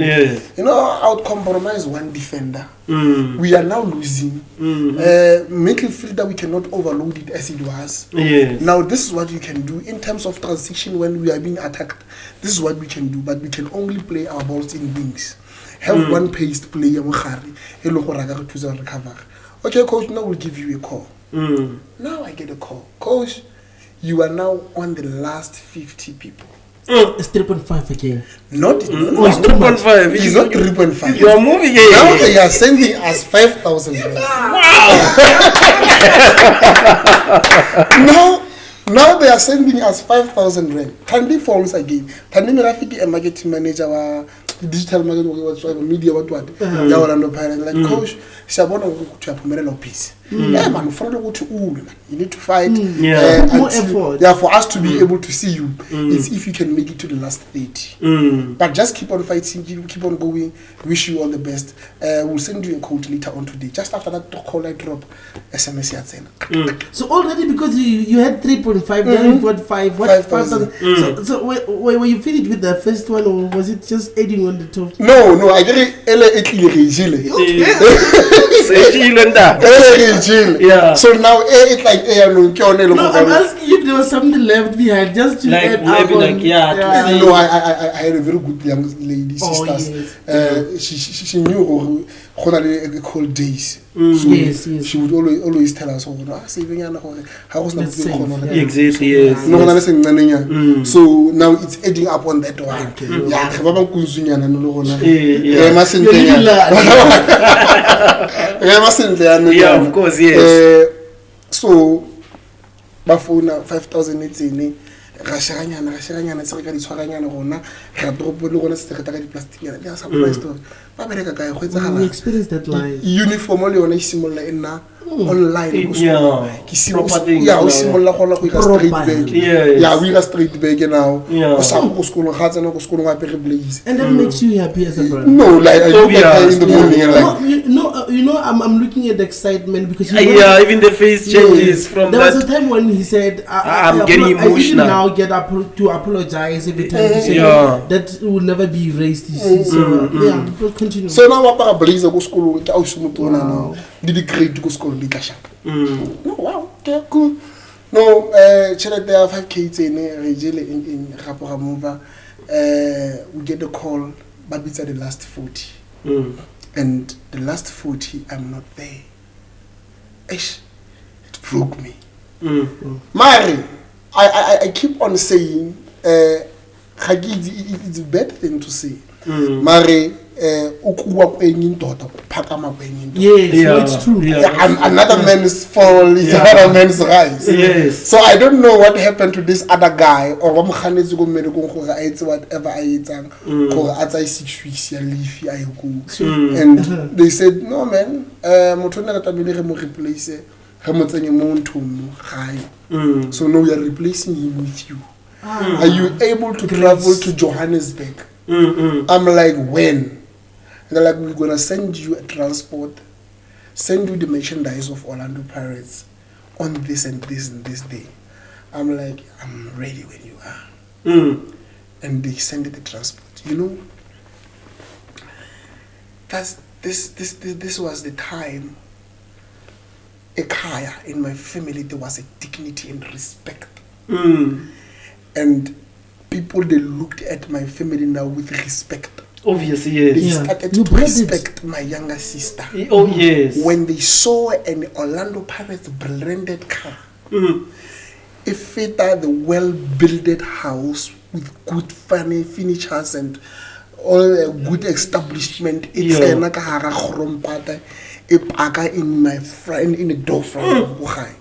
You know, I would compromise one defender. We are now losing. Midfielder, we cannot overload it as it was. Now, this is what you can do in terms of transition when we are being attacked. This is what we can do, but we can only play our balls in wings. Have one paced player, okay, coach, now we'll give you a call. Now I get a call. Coach, you are now on the last 50 people. It's 3.5 again. No, it's 2.5. It's not 3.5. You are moving again. Now they are sending us 5,000. Wow. Now they are sending us 5,000 rand. Tandi phones again. Tandi Mirafiki, a marketing manager, digital marketing, whatsoever, media, what. Orlando Pirates. Like, coach, Shabona to a permanent piece. Man, follow to man. You need to fight. More effort. For us to be able to see you, it's if you can make it to the last 30. But just keep on fighting, keep on going. Wish you all the best. We'll send you a code later on today. Just after that call, I drop SMS. So already because you had 3.5, then you've got 5,000. So were you finished with the first one, or was it just adding on the top? No, I get it. Yeah. So now it's like no, I'm asking if there was something left behind just to like add maybe like No, I had a very good young lady sisters. She knew cold days. So she would always tell us, saving how was not exactly, yes. So now it's adding up on that one. Yeah, of course, yes. So bafuna 5,000 etsene ra shaganyana tse ka di tshwaranyana gona ra dropo le gona se ka di plastic yana ya some story ba bereka ka go etsagala experience that life uniform le yona isimolla ena online go school proper things o simolla gona go ira straight back we ira straight back now o sa go school ga tsena go school ga pere blaze and that makes you happy as a brother. No, like I look at her in the morning and like I'm looking at the excitement because even the face changes from there that. was a time when he said I'm getting emotional. I even now get to apologize every time to say that it will never be erased. So we'll continue. So now what blaze go school ke au sumotona now did the grade go school di ka sharp. No, wow, okay, cool. No, chelete ya 5k tsene re jele in rapo ga mova. We get a call, but it's at the last 40. And the last 40, I'm not there. It broke me. Mari, I keep on saying, it's a bad thing to say. Mari, it's true. Another man's fall is another man's rise. Yes. So I don't know what happened to this other guy or whatever I and they said, no man, so now we are replacing him with you. Are you able to travel to Johannesburg? I'm like, when? And they're like, we're gonna send you a transport, send you the merchandise of Orlando Pirates on this and this and this day. I'm like, I'm ready when you are. And they send the transport. You know, this was the time a kaya in my family there was a dignity and respect. And people they looked at my family now with respect. Obviously, yes. They started to respect my younger sister. Oh, yes. When they saw an Orlando Pirates branded car, if it had the well-built house with good funny finishes and all a good establishment, it's a nakahara khrompata, a in my friend in the door front of Buhai.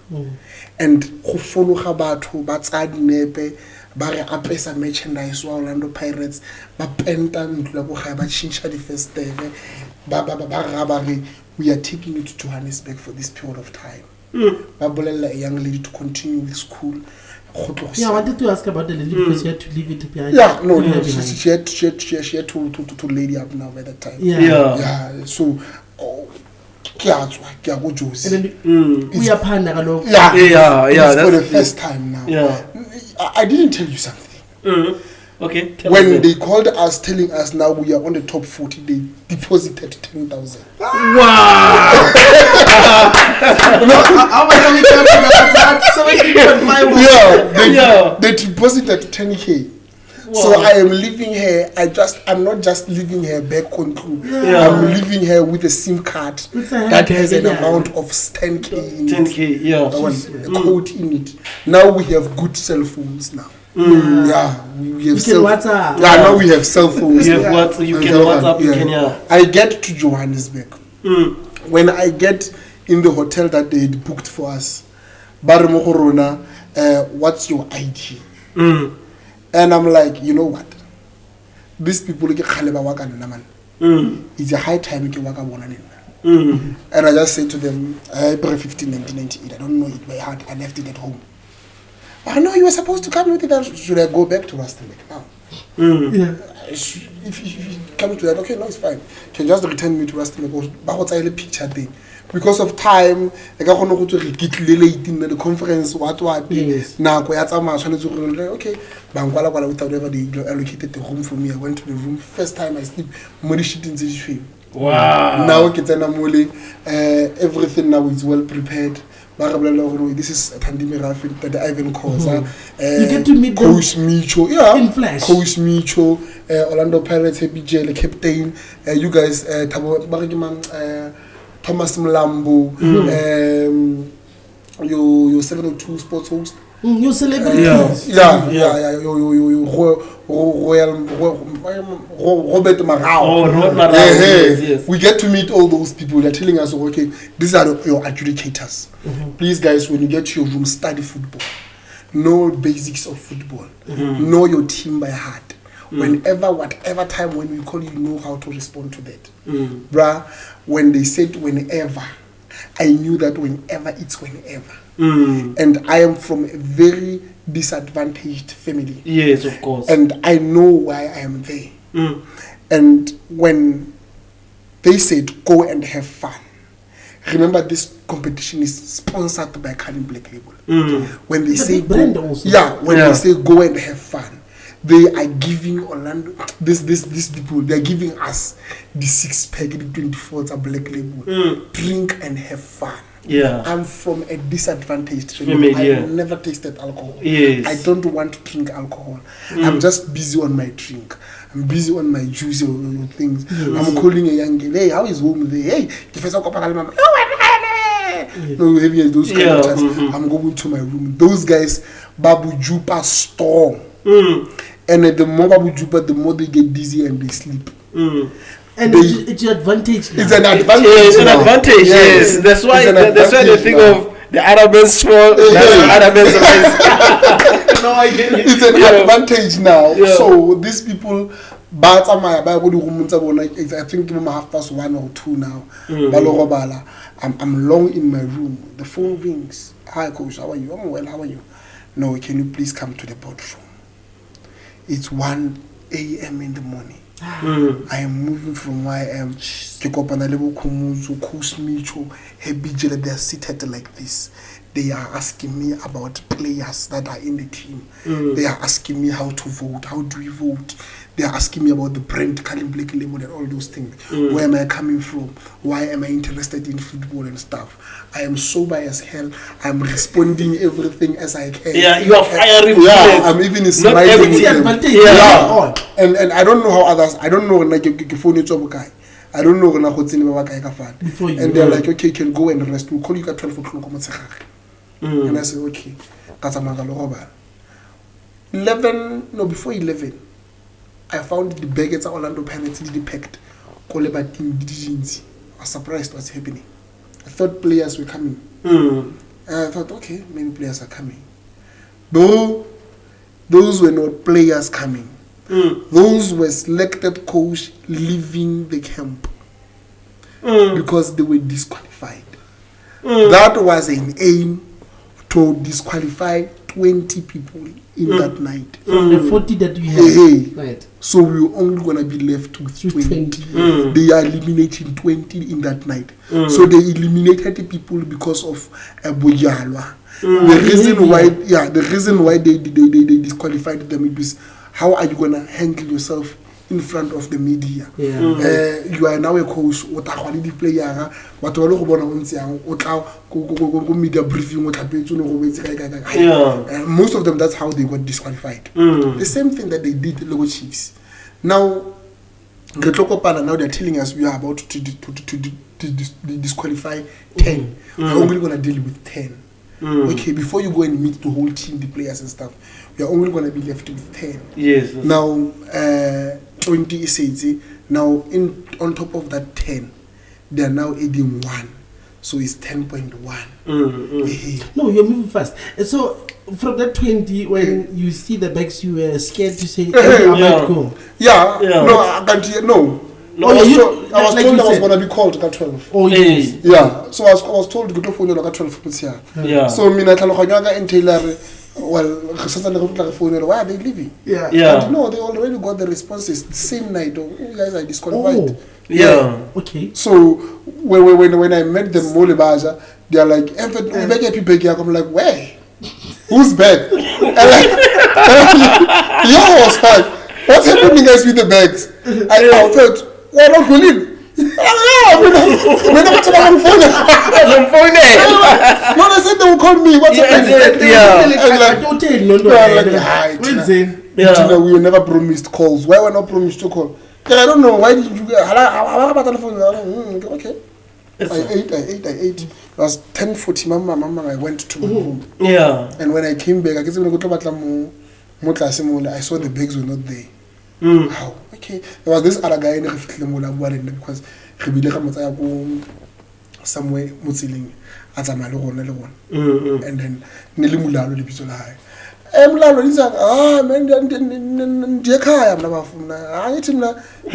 And who follow Habato, Batsad Nepe. Bare apesa merchandise wa Orlando Pirates ba penta ntlo bo ga ba change the first day we are taking you to Johannesburg for this period of time. Ba bolella a young lady to continue with school. I wanted to ask about the lady because she had to leave it behind. She had to lady up now by that time. So and then we are partner. It's for the first time now. I didn't tell you something. Okay. When they called us telling us now we are on the top 40, they deposited 10,000. Wow! How much are we talking about? They deposited 10K. Wow. So I am leaving her. I'm not just leaving her back on crew. I'm leaving her with a SIM card that has an amount of 10K in it. 10K, a code in it. Now we have good cell phones now. We have cell phones. Now we have cell phones. You can WhatsApp. You can. I get to Johannesburg. When I get in the hotel that they had booked for us, Barimo Corona, what's your ID? And I'm like, you know what? These people it's a high time to work on. And I just said to them, April 15, 1998, I don't know it by heart, I left it at home. But I know you were supposed to come with it. Should I go back to Rustenburg now? If you come to that, okay, no, it's fine. You can just return me to Rustenburg. But what's a picture thing? Because of time, I got to get late in the conference. What? Now, okay. Without ever they allocated the room for me. I went to the room. First time I sleep, money shit in this film. Wow. Now everything now is well prepared. This is a pandemic that the Ivan calls. You get to meet Coach Micho, in flesh. Coach Micho, Orlando Pirates, BJ, the captain. You guys, Thomas Mlambo, your 702 sports host. Your celebrity. Robert Marao. Yes. We get to meet all those people. They're telling us, okay, these are your adjudicators. Please, guys, when you get to your room, study football. Know basics of football. Know your team by heart. Whenever, whatever time when we call you, know how to respond to that. Bruh, when they said whenever, I knew that whenever it's whenever. And I am from a very disadvantaged family. Yes, of course. And I know why I am there. And when they said go and have fun, remember this competition is sponsored by Cunning Black Label. When they say go, they say go and have fun, they are giving Orlando these people, they are giving us the 6-pack, the 24th Black Label, drink and have fun. I'm from a disadvantaged family. I've never tasted alcohol. I don't want to drink alcohol. I'm just busy on my drink. I'm busy on my juice or things. I'm calling a young girl, hey, how is home there? Hey, no, having those kind of chats. I'm going to my room. Those guys, Babu Jupa storm. And the more Babu Jupa, the more they get dizzy and they sleep. And it's your advantage now. It's an advantage. It's an advantage, yes. That's why they think of the Arabs small, No, I get it. It's an advantage now. So these people, I think even 1:30 or 2 now. I'm long in my room. The phone rings. Hi coach, how are you? I'm well, how are you? No, can you please come to the boardroom? It's 1 a.m. in the morning. I am moving from where I am. They are seated like this. They are asking me about players that are in the team. They are asking me how to vote. How do we vote? They are asking me about the brand, Cunning Black Label, and all those things. Where am I coming from? Why am I interested in football and stuff? I am sober as hell. I'm responding everything as I can. Yeah, you are firing. I'm even smiling with them. And I don't know how others. I don't know like your phone is guy. I don't know when I and they're like, okay, you can go and rest. We'll call you at 12 o'clock. And I said, okay. Before 11, I found the baggage at Orlando Pirates packed. I was surprised what's happening. I thought players were coming. And I thought, okay, maybe players are coming. No, those were not players coming. Those were selected coach leaving the camp because they were disqualified. That was an aim to disqualify 20 people in that night. From the 40 that you had. Right. So we were only going to be left with 20. They are eliminating 20 in that night. So they eliminated the people because of Boyalwa. The reason why they disqualified them is how are you going to handle yourself in front of the media? You are now a coach, what a quality player, what all media briefing, most of them, that's how they got disqualified. The same thing that they did the Logo Chiefs. Now, now they're telling us we are about to disqualify 10. We're only going to deal with 10. Okay, before you go and meet the whole team, the players and stuff, we are only going to be left with 10. Yes. Now, 20 is now on top of that 10, they are now adding 1. So it's 10.1. No, you're moving fast. And so from that 20, when you see the bags, you were scared to say, I might go. No, I can't hear. No. I was told I was going to be called at 12. Oh, yes. Yeah. So I was told to go to phone at 12. Yeah. So and Taylor, why are they leaving? And no, they already got the responses the same night. You guys are disqualified. Okay. So when I met them, they are like, I'm like, where? Who's back? I was like, what's happening guys with the bags? I thought, why not Colin? No, they said they will call me. What's happening? We were never promised calls. Why were not promised to call? I don't know. Why did you get okay. I ate. It was 10:40. Mama, I went to my room. And when I came back, I saw the bags were not there. How? Okay. There was this other guy in the because somewhere Mutziling at a Malone. And then Nilimulalo Lipisola. Mulalo is man, Jacka, I'm never from I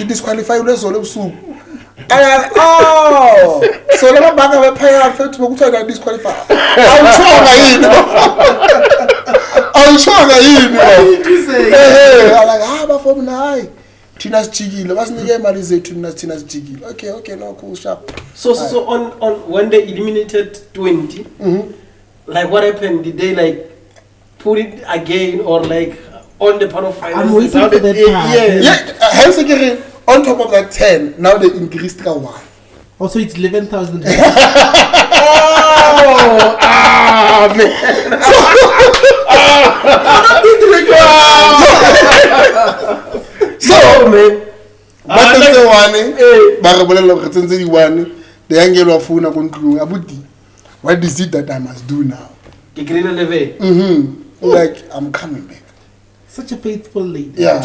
disqualify less or soup. Oh, so let me back up a pair of to go to disqualify. I'm sure I'm like, but from now, Tina's jiggy. Wasn't the game I say Tina's jiggy? Okay, no, cool, sharp. So on when they eliminated 20, like what happened? Did they like put it again or like on the part of finances? I'm waiting for that part. Hence again, on top of that 10, now they increased to 1. Also, it's 11,000. Man. So, man, what is it that I must do now? Like, I'm coming back. Such a faithful lady. Yeah.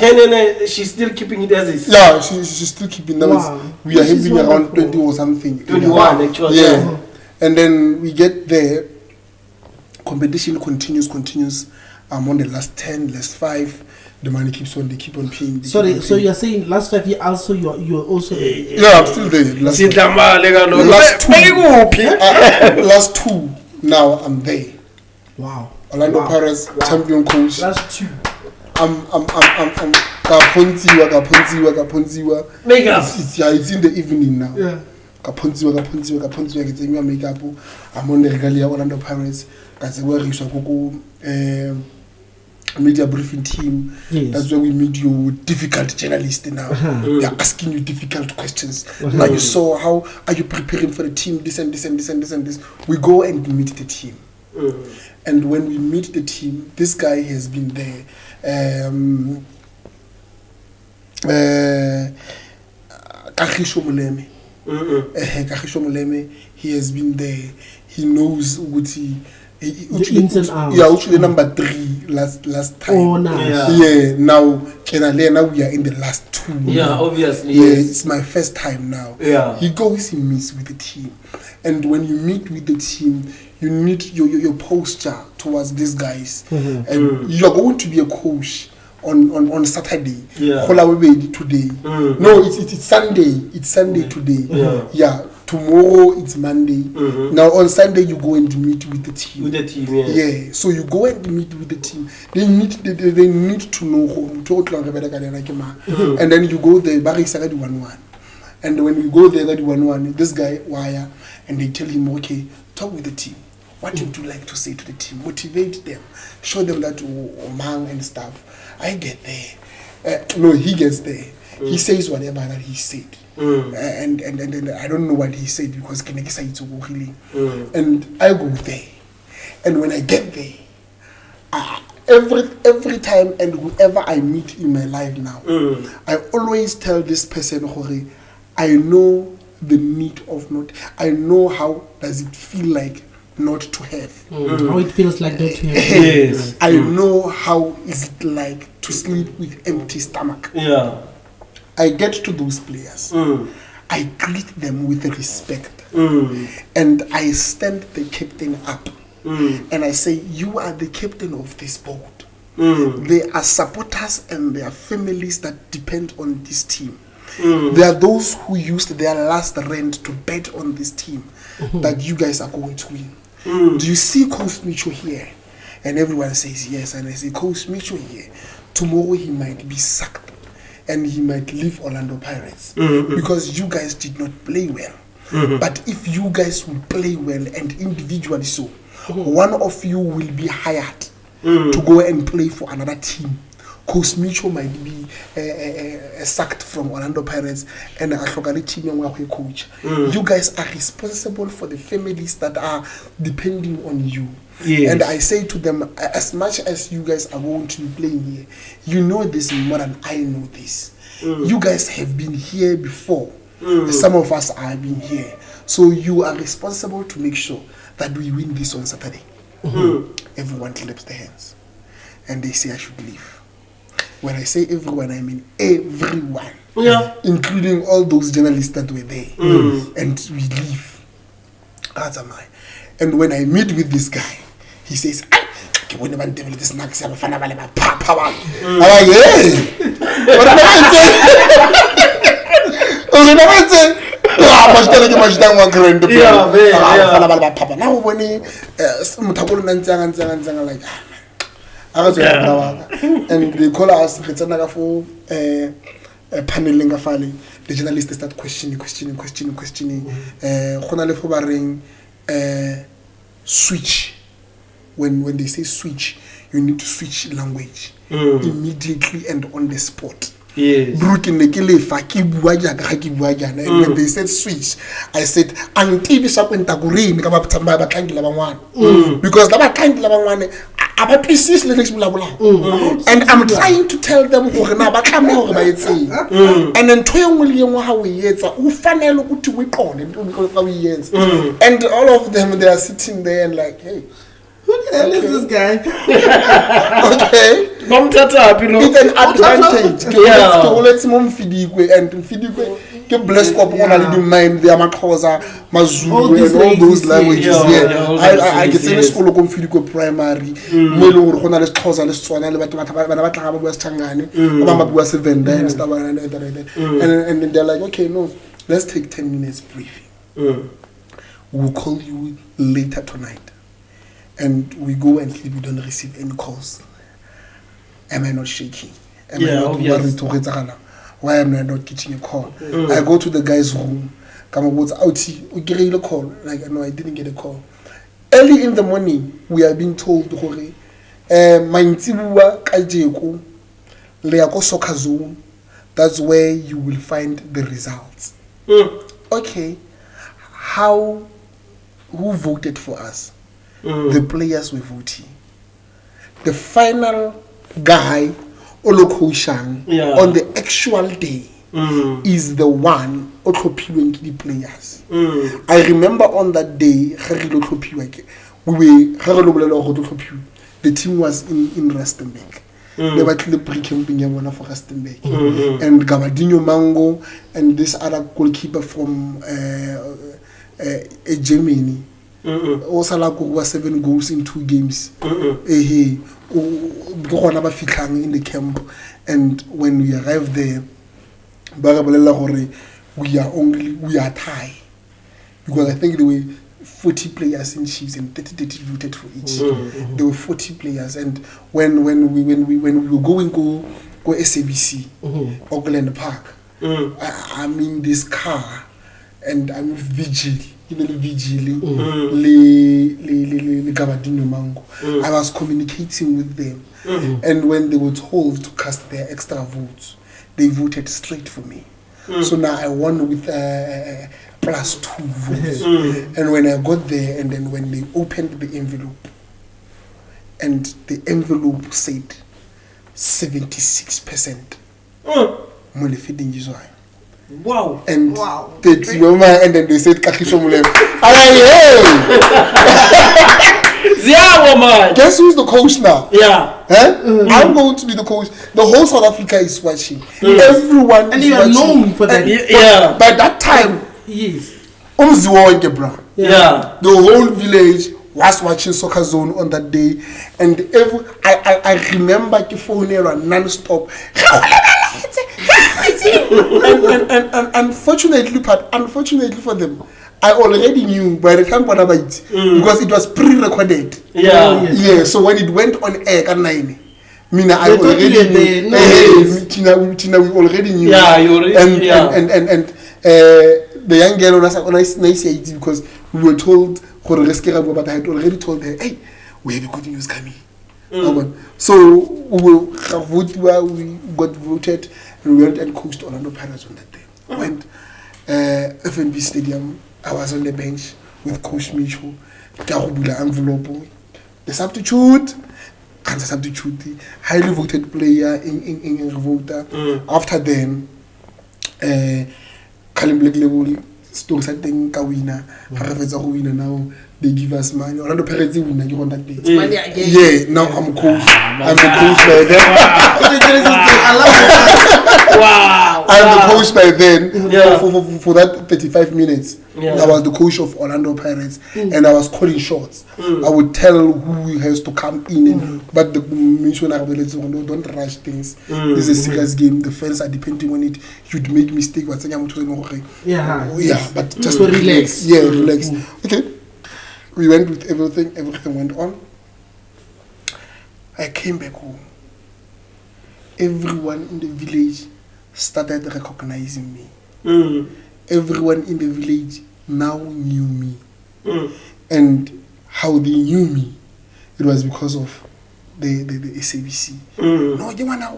She's still keeping it as is. Yeah, she's still keeping them. Wow. We are having around 20 or something. 21 actually. Yeah. And then we get there. Competition continues. I'm on the last 10, last 5. The money keeps on. They keep on paying. Sorry, so you're saying last 5 years also you're also. Yeah, I'm still there. Last 2. Now I'm there. Wow. Orlando Pirates champion coach. Last 2. I'm kaponziwa. Make up. It's in the evening now. Yeah. Kaponziwa. It's in make up. I'm on the regalia Orlando Pirates. That's where you go media briefing team. Yes. That's where we meet you difficult journalists now. They're asking you difficult questions. Now you saw how are you preparing for the team, this and this. We go and meet the team. And when we meet the team, this guy has been there. Kagisho Muleme, he has been there. He knows what he ins and outs. Yeah, actually number 3 last time. Oh, nice. Yeah, now we are in the last 2. Yeah, obviously. Yeah, yes. it's my first time now. Yeah. He goes, he meets with the team. And when you meet with the team, you need your posture towards these guys. And you are going to be a coach on Saturday. Yeah. Today. No, it's Sunday. It's Sunday today. Yeah. Tomorrow it's Monday. Now on Sunday you go and meet with the team. With the team, yeah. Yeah. So you go and meet with the team. They need to know who. And then you go there. 1-1. And when you go there, 1-1, this guy wire, and they tell him, okay, talk with the team. What would you like to say to the team? Motivate them. Show them that man and stuff. I get there. No, he gets there. He says whatever that he said. And I don't know what he said because and I go there. And when I get there, every time and whoever I meet in my life now, I always tell this person, I know the need of not. I know how does it feel like not to have. How it feels like not to have. Yes. I know how is it like to sleep with empty stomach. Yeah. I get to those players. I greet them with respect. And I stand the captain up. And I say, you are the captain of this boat. There are supporters and there are families that depend on this team. There are those who used their last rent to bet on this team that you guys are going to win. Do you see Coach Mitchell here? And everyone says yes. And I say, Coach Mitchell here, tomorrow he might be sacked and he might leave Orlando Pirates because you guys did not play well. But if you guys will play well and individually so, one of you will be hired to go and play for another team. Coach Mitchell might be sacked from Orlando Pirates and a team coach. You guys are responsible for the families that are depending on you. Yes. And I say to them, as much as you guys are going to be playing here, you know this more than I know this. You guys have been here before. Some of us have been here. So you are responsible to make sure that we win this on Saturday. Everyone claps their hands. And they say I should leave. When I say everyone, I mean everyone. Yeah. Including all those journalists that were there. And we leave. That's am I. And when I meet with this guy, he says, I'm like, hey! Now when like and they call us for paneling afale. The journalists start questioning. Switch. When they say switch, you need to switch language immediately and on the spot. Yes. And when they said switch, I said because and I'm trying to tell them and then and all of them, they are sitting there and like, hey, who the hell is this guy? Okay. It's an advantage. Let's and bless mind the Amakosa, Mazulu, and all those languages. I get in school of Fidico primary, Melo, Ronald Cosa, Leswana, was Tangani, was a vendor, and they're like, okay, no, let's take 10 minutes briefing. We'll call you later tonight. And we go and sleep, we don't receive any calls. Am I not shaking? Am I not worried to Rezana? Why am I not getting a call? I go to the guy's room. Come on, what's out? We get a call. Like, no, I didn't get a call. Early in the morning, we are being told, that's where you will find the results. Okay. Who voted for us? The players were voting. The final guy, Olokoshang, on the actual day, is the one Otopiwen the players. I remember on that day, the team was in Rustenburg. They were actually pre-camping for Rustenburg. And Gabadinho Mango and this other goalkeeper from Germany. Also, was 7 goals in 2 games. In the camp, and when we arrived there, we are tied because I think there were 40 players in Chiefs and 30 voted for each. There were 40 players, and when we were going to SABC, Auckland Park, I'm in this car and I'm vigil. I was communicating with them, and when they were told to cast their extra votes, they voted straight for me. So now I won with +2 votes. And when I got there, and then when they opened the envelope, and the envelope said 76%. Wow. And wow. And then they said Kakishomule. Guess who's the coach now? Yeah. I'm going to be the coach. The whole South Africa is watching. Everyone and is you are watching. known for that. By that time, yes. The whole village was watching Soccer Zone on that day, and I remember the phone era non-stop. and unfortunately for them, I already knew by the time because it was pre-recorded. Yeah. So when it went on air at 9, Mina, I already knew. Tina, we already knew. Yeah, you already. And the young girl was nice because we were told, but I had already told her, hey, we have a good news coming. So we got voted, and we went and coached Orlando Pirates on that day. Went FNB Stadium. I was on the bench with Coach Micho. Envelope. The substitute, the highly voted player in Revolta. After then, Kalim Black Level, Stokes at Kawina, Harafeza Wina now. They give us money. Orlando Pirates win on that day. Money again. Yeah, now I'm coach. I'm the coach. I love it. Wow. I'm the coach by then. Yeah. For that 35 minutes, Yeah. I was the coach of Orlando Pirates, and I was calling shots. I would tell who has to come in, but the mission I will no, don't rush things. This is a serious game. The fans are depending on it. You'd make mistake. Yeah, but just relax. Yeah, relax. Okay, we went with everything. Everything went on. I came back home. Everyone in the village started recognizing me. Everyone in the village now knew me. And how they knew me, it was because of the SABC. No, you wanna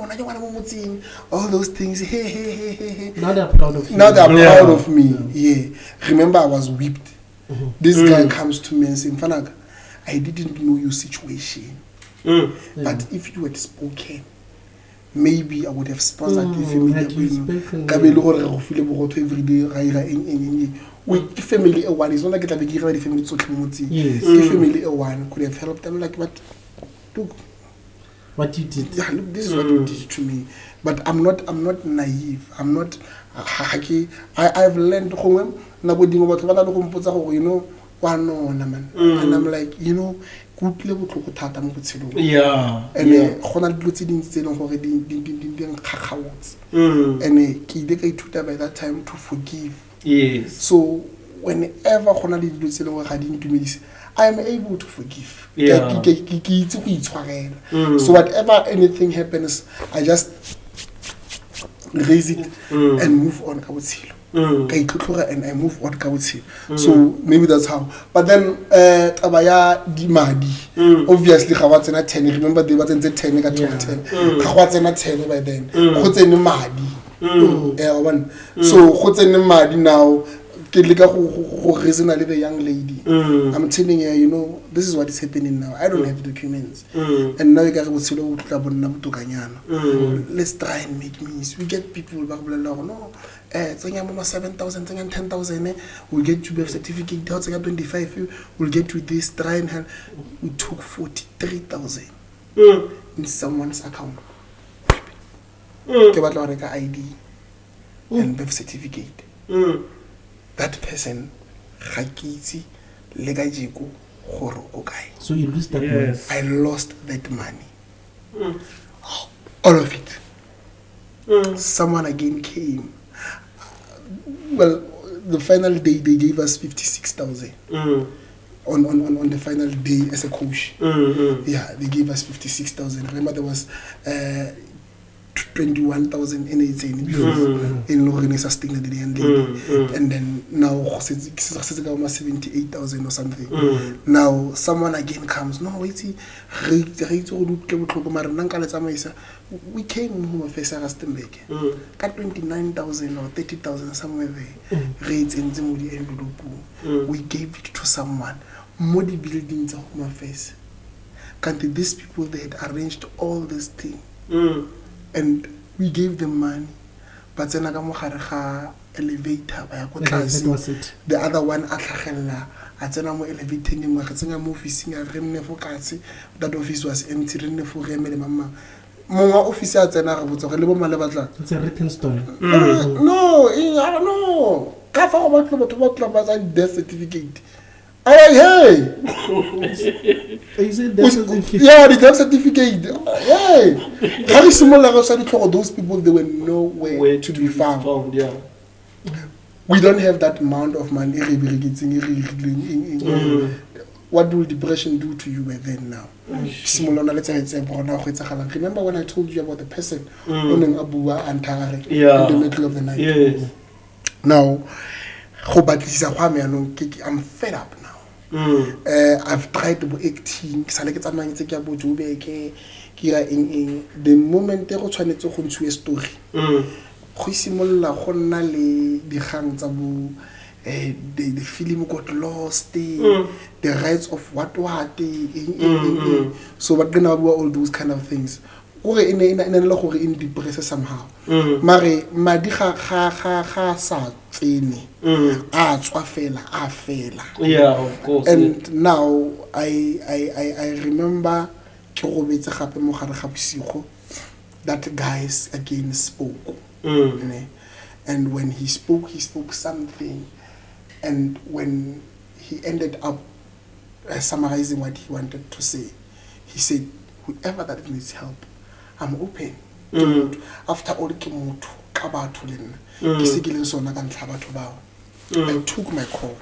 all those things. Hey. Now they're proud of you. Now they're proud of me. Yeah. Remember, I was whipped. This guy comes to me and says, Mfanaga, I didn't know your situation. But if you had spoken, maybe I would have sponsored the family. With family one, it's not like the family so family one could have helped them. Like, but look, what you did. Yeah, look, this is what you did to me. But I'm not naive. I'm not I've learned you know, man. And I'm like, you know, good level to yeah. And and by that time to forgive. Yes. So whenever I am able to forgive. Yeah. So whatever anything happens, I just raise it and move on. And I move on. So maybe that's how. But then Tabaya Dimadi. Obviously Khawatsena 10. Remember they were in 10 got 10. Khawatsena 10 by then. Khotsene Madi. So Khotsene Madi now. Reason the young lady. I'm telling her, you know, this is what is happening now. I don't have documents. And now you got let's try and make means. We get people no, 7,000, 10,000, we'll get you birth certificate, 25, we'll get you this, try and help. We took 43,000 in someone's account. ID and birth certificate. That person, so you lose that money. I lost that money. All of it. Someone again came. Well, the final day they gave us 56,000. On the final day as a coach. Yeah, they gave us 56,000. Remember there was 21,000 in Lorraine sustained and then now 78,000 or something. Now someone again comes. No, wait, we came home first Rustenburg. Got 29,000 or 30,000 somewhere there. Rates in the envelope. We gave it to someone. Modi buildings of my face. Can't these people they had arranged all this thing. And we gave them money, but then I got elevator. The other one at Atlanta, elevating him. That office was empty. Monga officer at It's a written story. No, I don't know. About death certificate. Hey! Is it death certificate? Yeah, the death certificate. Hey! Very similar to those people, they were nowhere to be found. Yeah. We don't have that amount of money. What will depression do to you by then now? Remember when I told you about the person owning Abua and Tare in the middle of the night? Yes. Now, I'm fed up now. I've tried to be acting. The moment they go tshwanetse go ntshuwe story. Go simolola go nna le digang tsa bo the film got lost, the rights of what so what gonna be all those kind of things. In depress somehow. Mare madi ga sa tsene. A tswa fela. Yeah, of course. And now I remember ke go betse gape mo gare ga bosigo that guys again spoke. And when he spoke something. And when he ended up summarizing what he wanted to say, he said, whoever that needs help, I'm open. After all, I took my call,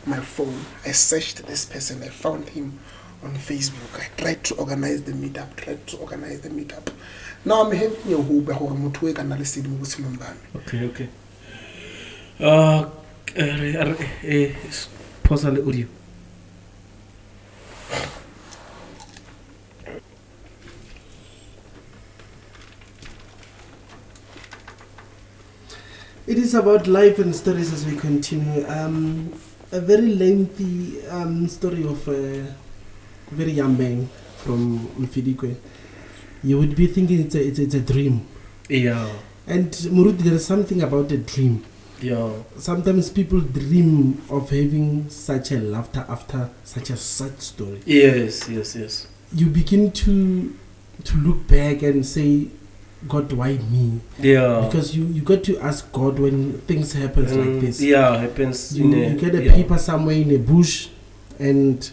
my phone, I searched this person, I found him on Facebook. I tried to organize the meetup. Now I'm having a hope Okay. Pause the audio. It is about life and stories as we continue. A very lengthy story of a very young man from Mfidikwe. You would be thinking it's a dream. Yeah. And Murud, there is something about a dream. Yeah. Sometimes people dream of having such a laughter after such a sad story. Yes. You begin to look back and say, God, why me? Yeah. Because you got to ask God when things happens like this. Yeah, happens. You get a paper somewhere in a bush, and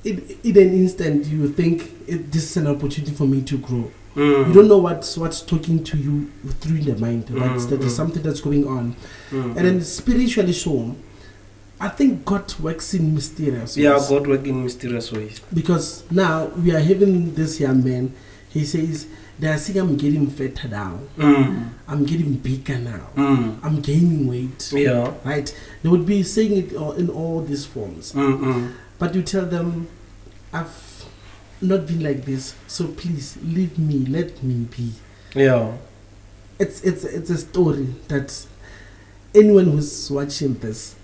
in an instant you think this is an opportunity for me to grow. You don't know what's talking to you through the mind, but there's something that's going on. And then spiritually so, I think God works in mysterious ways. Yeah, God works in mysterious ways. Because now we are having this young man, he says, they are saying I'm getting fatter now. I'm getting bigger now. I'm gaining weight. Yeah. Right? They would be saying it in all these forms. But you tell them, I've not been like this, so please leave me, let me be. Yeah. It's a story that anyone who's watching this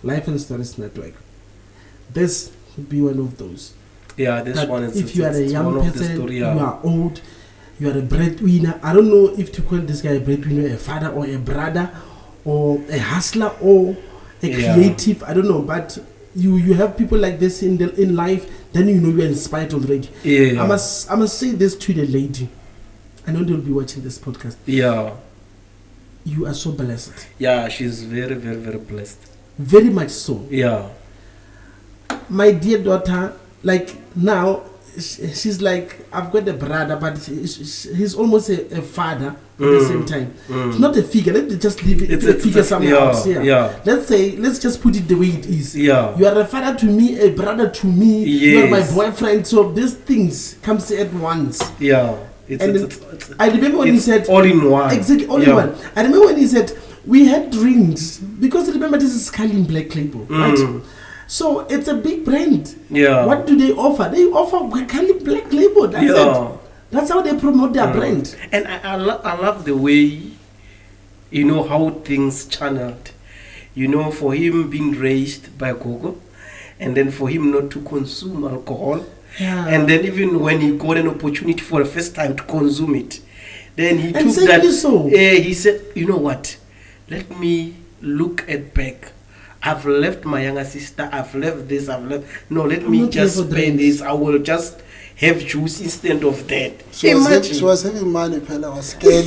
Life and Stories Network, this would be one of those. Yeah, this one is. If you are a young person, you are old, you are a breadwinner. I don't know if to call this guy a breadwinner, a father or a brother, or a hustler or a creative. I don't know, but you have people like this in life, then you know you're inspired already. Yeah. I must say this to the lady. I know they'll be watching this podcast. Yeah. You are so blessed. Yeah, she's very, very, very blessed. Very much so. Yeah. My dear daughter, like now, she's like, I've got a brother, but he's almost a father at the same time. It's not a figure. Let's just leave it. It's a figure somewhere else. Yeah. Let's just put it the way it is. Yeah. You are a father to me, a brother to me. Yes. You are my boyfriend. So these things comes at once. Yeah. I remember when he said all in one. Exactly, all in one. I remember when he said we had drinks because remember this is Scully Black Label, right? So it's a big brand. Yeah. What do they offer? They offer Kali Black Label. That's it. That's how they promote their brand. And I love the way, you know, how things channeled. You know, for him being raised by Gogo, and then for him not to consume alcohol. Yeah. And then even when he got an opportunity for the first time to consume it, then he took that. So. He said, you know what? Let me look at back. I've left my younger sister. I've left this. No, let me just spend this. I will just have juice instead of that. She was having money, Pella was scared.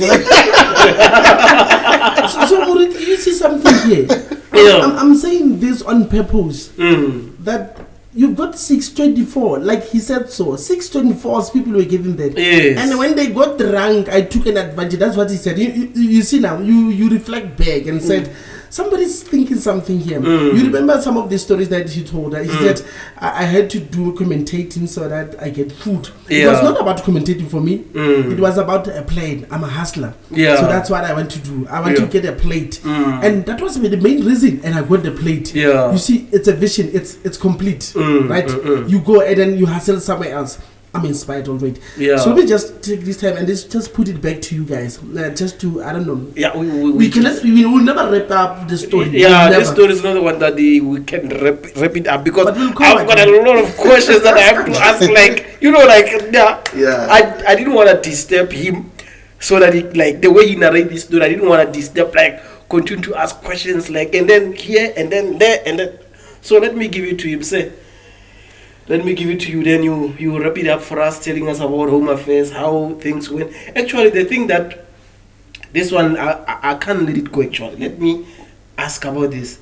So you see something here? Yeah. I'm saying this on purpose. That you've got 624, like he said so. 624 people were giving that. Yes. And when they got drunk, I took an advantage. That's what he said. You see now, you reflect back and said, somebody's thinking something here. You remember some of the stories that he told. He said, I had to do commentating so that I get food. It was not about commentating for me. It was about a plate. I'm a hustler. Yeah. So that's what I want to do. I want to get a plate. And that was the main reason. And I got the plate. Yeah. You see, it's a vision. It's complete. Right? You go and then you hustle somewhere else. I'm inspired already. Yeah. So let me just take this time and just put it back to you guys. Just to, I don't know. Yeah, we will never wrap up the story. Yeah, the story is not the one that we can wrap it up because I've got a lot of questions that I have to ask. Like, you know, like, I didn't want to disturb him so that he, like, the way he narrated this story, I didn't want to disturb, like, continue to ask questions, like, and then here, and then there, and then. So let me give it to him, say. Let me give it to you, then you wrap it up for us, telling us about Home Affairs, how things went. Actually, the thing that this one, I can't let it go actually. Let me ask about this.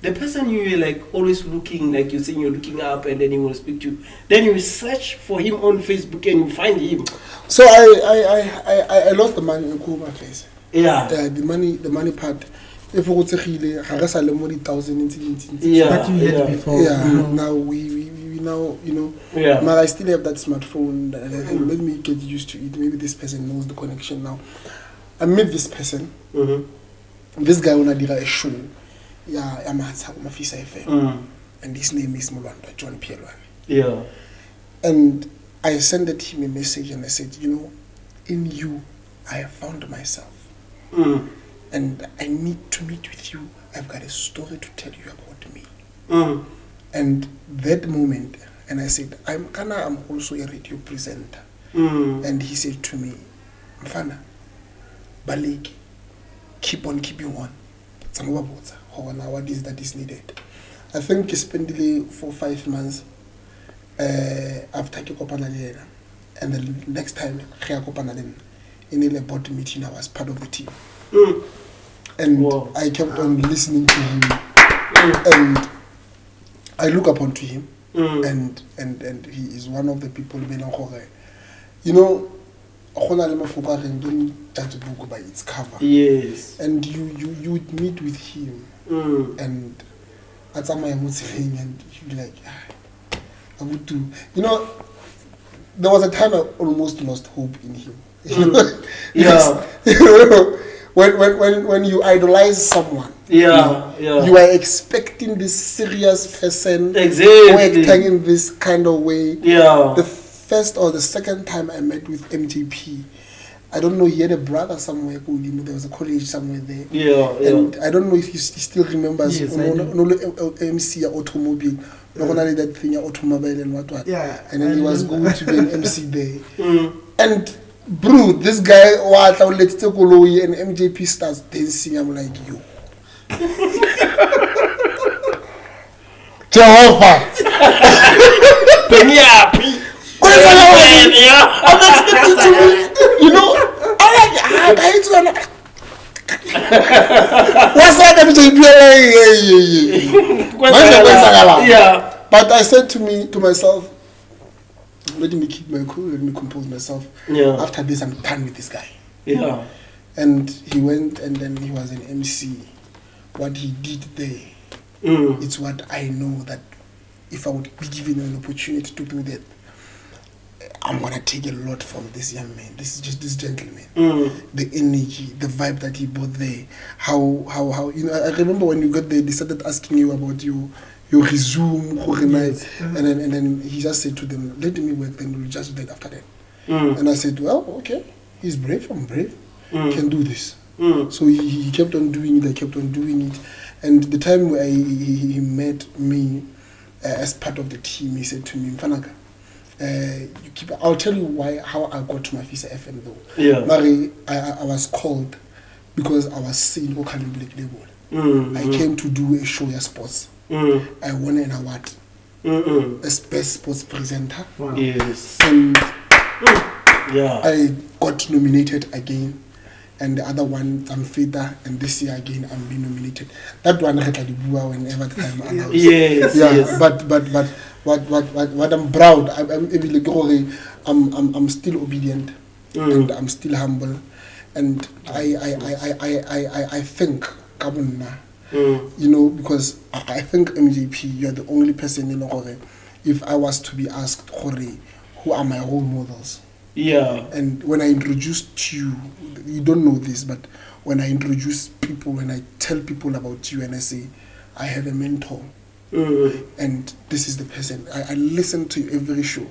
The person you were like always looking, like you're saying you're looking up and then you want to speak to, then you search for him on Facebook and you find him. So I lost the money in Kuma face. Yeah. The money part. If we go to Chile, I guess I money 1,000. Yeah. But you had before. Yeah. Now we now, you know. Yeah. But I still have that smartphone. Let me get used to it. Maybe this person knows the connection now. I met this person. Mm-hmm. This guy wanna do a show. Yeah, I'm at Mafisa FM. And his name is Mulwanda, John Pierre. Yeah. And I sent him a message and I said, you know, in you, I have found myself. And I need to meet with you. I've got a story to tell you about me. And that moment, and I said, I'm also a radio presenter. And he said to me, Mfana, Balik, keep on keeping on. What is that is needed? I think he spent 4-5 months after Kopanalena. And the next time in a board meeting, I was part of the team. And I kept on listening to him. And I look upon to him. And he is one of the people, you know, don't judge a book by its cover. Yes. And you would meet with him. And at some point, and you'd be like, I would do. You know, there was a time I almost lost hope in him. Yeah. You know, when you idolize someone, you are expecting this serious person acting in this kind of way. Yeah. The first or the second time I met with MJP, I don't know, he had a brother somewhere, there was a college somewhere there. And I don't know if he still remembers. Yes, MC automobile. That thing automobile and what. Yeah. And then he was going to be an MC there. And bro, this guy, let's take Oloyi and MJP starts dancing. I'm like, yo. Jehovah. I'm expecting to be, you know, I'm like, what's that MJP? Yeah. But I said to myself, let me keep my cool, let me compose myself. Yeah. After this, I'm done with this guy. Yeah. And he went and then he was an MC. What he did there, it's what I know that if I would be given an opportunity to do that, I'm going to take a lot from this young man. This is just this gentleman. The energy, the vibe that he brought there. How you know, I remember when you got there, they started asking you about your resume, yes. and then he just said to them, let me work, then we'll judge that after that. And I said, well, okay, he's brave, I'm brave, can do this. So he kept on doing it, I kept on doing it. And the time where he met me as part of the team, he said to me, Mfanaka, I'll tell you how I got to Mafisa FM though. Yeah. Mari, I was called because I was seen on Black Label. I came to do a show of sports. I won an award as best sports presenter. Wow. Yes. And I got nominated again. And the other one, I'm Feda, and this year again, I'm being nominated. That one, whenever the time announced. Yes. Yeah. Yes. But what I'm proud. I'm still obedient, and I'm still humble, and I think, you know, because I think MJP, you're the only person in Hore. If I was to be asked, Hore, who are my role models? Yeah. And when I introduced you, you don't know this, but when I introduce people, when I tell people about you and I say, I have a mentor, and this is the person, I listen to every show.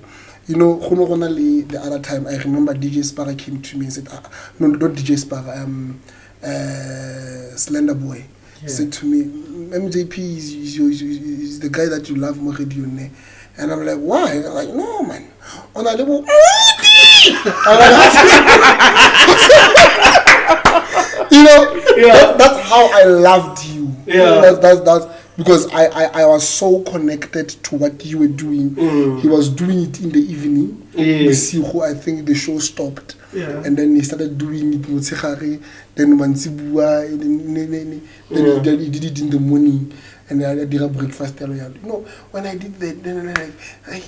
You know, the other time, I remember DJ Sparrow came to me and said, no, not DJ Sparrow, Slender Boy. Yeah. Said to me, MJP is the guy that you love more radio. And I'm like, why? I'm like, no, man. On a level, you know, that's how I loved you. Yeah. That's because I was so connected to what you were doing. He was doing it in the evening. I think the show stopped. Yeah. And then he started doing it motshegare, then Mansibua, then he did it in the morning. And I did a breakfast. You know, when I did that, then I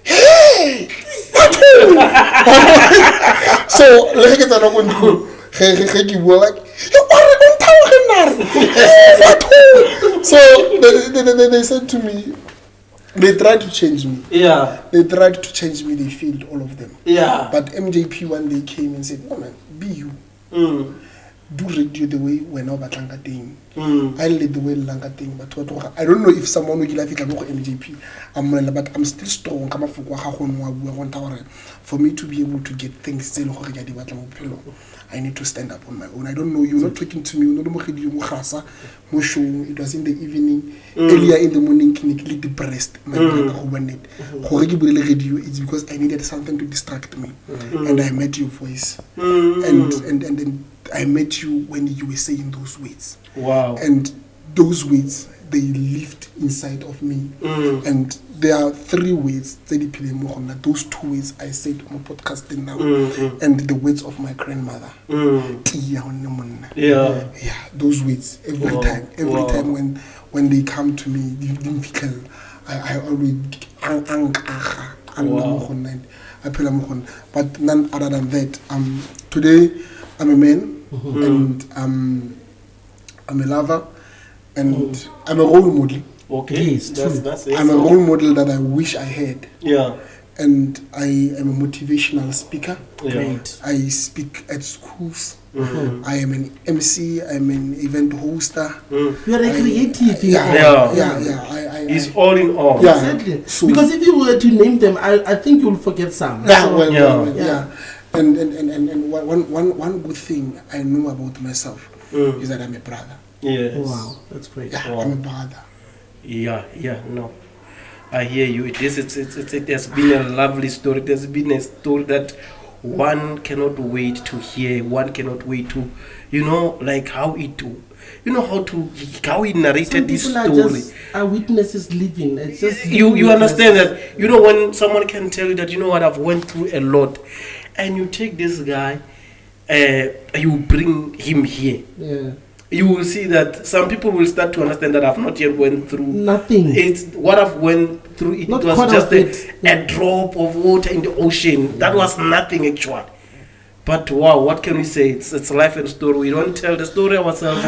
hey! So, like it's not going to like, so they said to me, they tried to change me. Yeah. They tried to change me, they failed, all of them. Yeah. But MJP one day came and said, no man, be you. Do radio the way we're now batlanga thing. I lead the way langa thing, but what I don't know if someone will like MJP. But I'm still strong. For me to be able to get things I need to stand up on my own. I don't know, you're not talking to me, it was in the evening, earlier in the morning, clinically depressed. My brother who went it. It's because I needed something to distract me. And I met your voice. And I met you when you were saying those words. Wow. And those words, they lived inside of me. And there are 3 words, those 2 words I said on my podcast now, and the words of my grandmother. Yeah, those words, every time when they come to me, I always but none other than that. Today I'm a man, and I'm a lover, and I'm a role model. Okay, yes, that's I'm a role model that I wish I had. Yeah. And I am a motivational speaker. Great. I speak at schools. I am an MC. I'm an event hoster. You are a creative. It's all in all. Yeah. Exactly. So, because if you were to name them, I think you'll forget some. And one good thing I know about myself is that I'm a brother. Yes. Wow, that's great. Yeah, wow. I'm a brother. No. I hear you. It has been a lovely story. It has been a story that one cannot wait to hear. One cannot wait to, like how he narrated this story. Are witnesses living. It's just you understand that. When someone can tell you that, I've went through a lot, and you take this guy, you bring him here. Yeah. You will see that some people will start to understand that I've not yet went through nothing. It's what I've went through. It not was just a drop of water in the ocean. That was nothing actually. But wow, what can we say? It's life and story. We don't tell the story ourselves,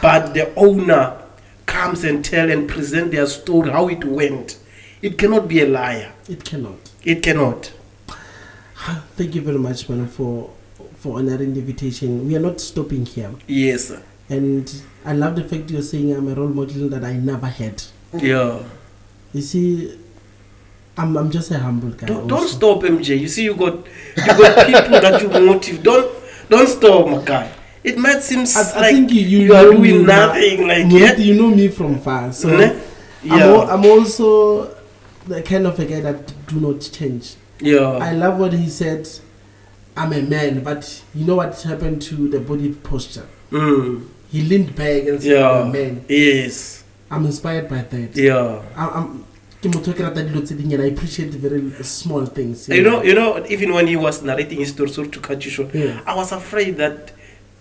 but the owner comes and tell and present their story, how it went. It cannot be a liar. It cannot. It cannot. Thank you very much, man, for honoring the invitation. We are not stopping here. Yes, sir. And I love the fact you're saying I'm a role model that I never had. Yeah. You see, I'm just a humble guy. Don't stop, MJ. You see, you got people that you motive. Don't stop, my guy. It might seem I like think you are doing nothing. You know me from far, so I'm also the kind of a guy that do not change. Yeah. I love what he said. I'm a man, but you know what happened to the body posture? He leaned back and said, I'm a man. Yes. I'm inspired by that. Yeah. I appreciate the very small things. You know, even when he was narrating his story, sorry to cut you short, I was afraid that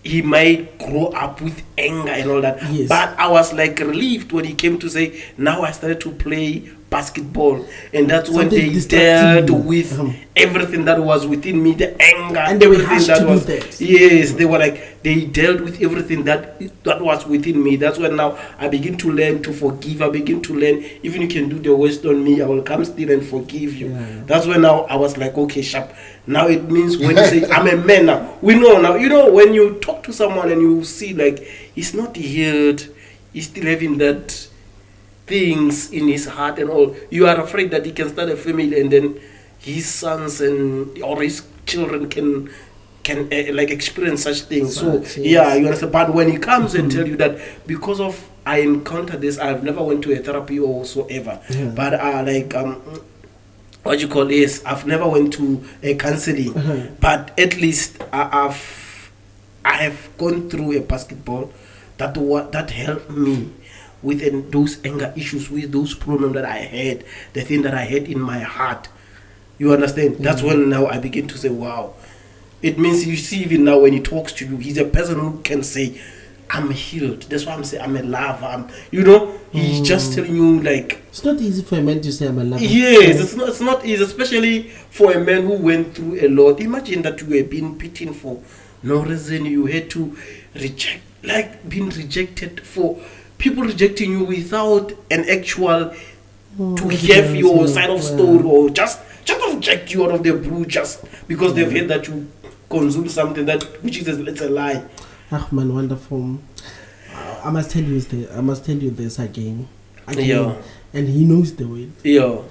he might grow up with anger and all that. Yes. But I was like relieved when he came to say, now I started to play basketball, and that's when they dealt with everything that was within me, the anger and everything that was that. Yes, they were like, they dealt with everything that was within me. That's when now I begin to learn to forgive. I begin to learn, even you can do the worst on me, I will come still and forgive you. That's when now I was like, okay, sharp. Now it means when you say I'm a man now, we know now, when you talk to someone and you see like he's not healed, he's still having that things in his heart and all, you are afraid that he can start a family and then his sons or his children can like experience such things. You understand. But when he comes and tell you that because of I encountered this, I've never went to a therapy or whatsoever, but what you call is I've never went to a counseling, but at least I have gone through a basketball that helped me. with those anger issues, with those problems that I had, the thing that I had in my heart. You understand? That's when now I begin to say, wow. It means you see even now when he talks to you, he's a person who can say, I'm healed. That's why I'm saying I'm a lover. He's just telling you like... It's not easy for a man to say I'm a lover. Yes, it's not easy, especially for a man who went through a lot. Imagine that you were being beaten for no reason. You had to reject, like being rejected, for people rejecting you without an actual to have your side of story, or just reject you out of the blue just because they've heard that you consume something which is it's a lie. Ah, man, wonderful. I must tell you this again. Yeah. And he knows the way. Yeah.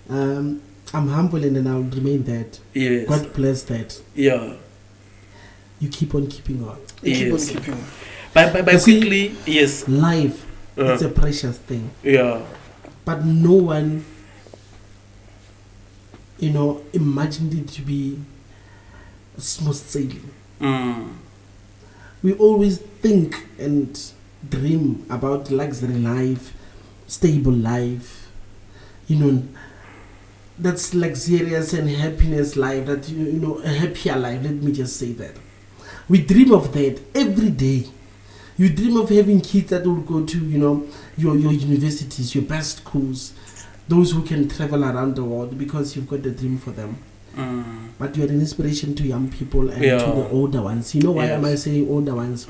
I'm humble and I'll remain that. Yes. God bless that. Yeah. You keep on keeping on. Keep on keeping on. By quickly, yes. Life, it's a precious thing. Yeah. But no one, imagined it to be smooth sailing. We always think and dream about luxury life, stable life, that's luxurious and happiness life, that a happier life. Let me just say that we dream of that every day. You dream of having kids that will go to your universities, your best schools, those who can travel around the world because you've got the dream for them. But you are an inspiration to young people and to the older ones. You know why am I saying older ones?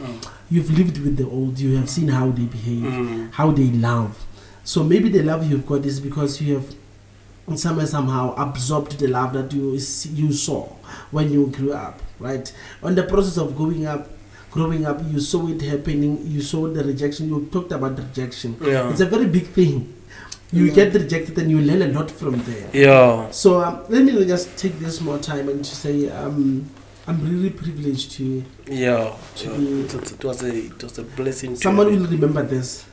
You've lived with the old. You have seen how they behave, how they love. So maybe the love you've got is because you have somehow absorbed the love that you saw when you grew up, right? On the process of growing up, you saw it happening. You saw the rejection. You talked about the rejection. It's a very big thing. You get rejected and you learn a lot from there. Yeah. So let me just take this more time and to say I'm really privileged to. Yeah. It was a blessing. Someone will remember this.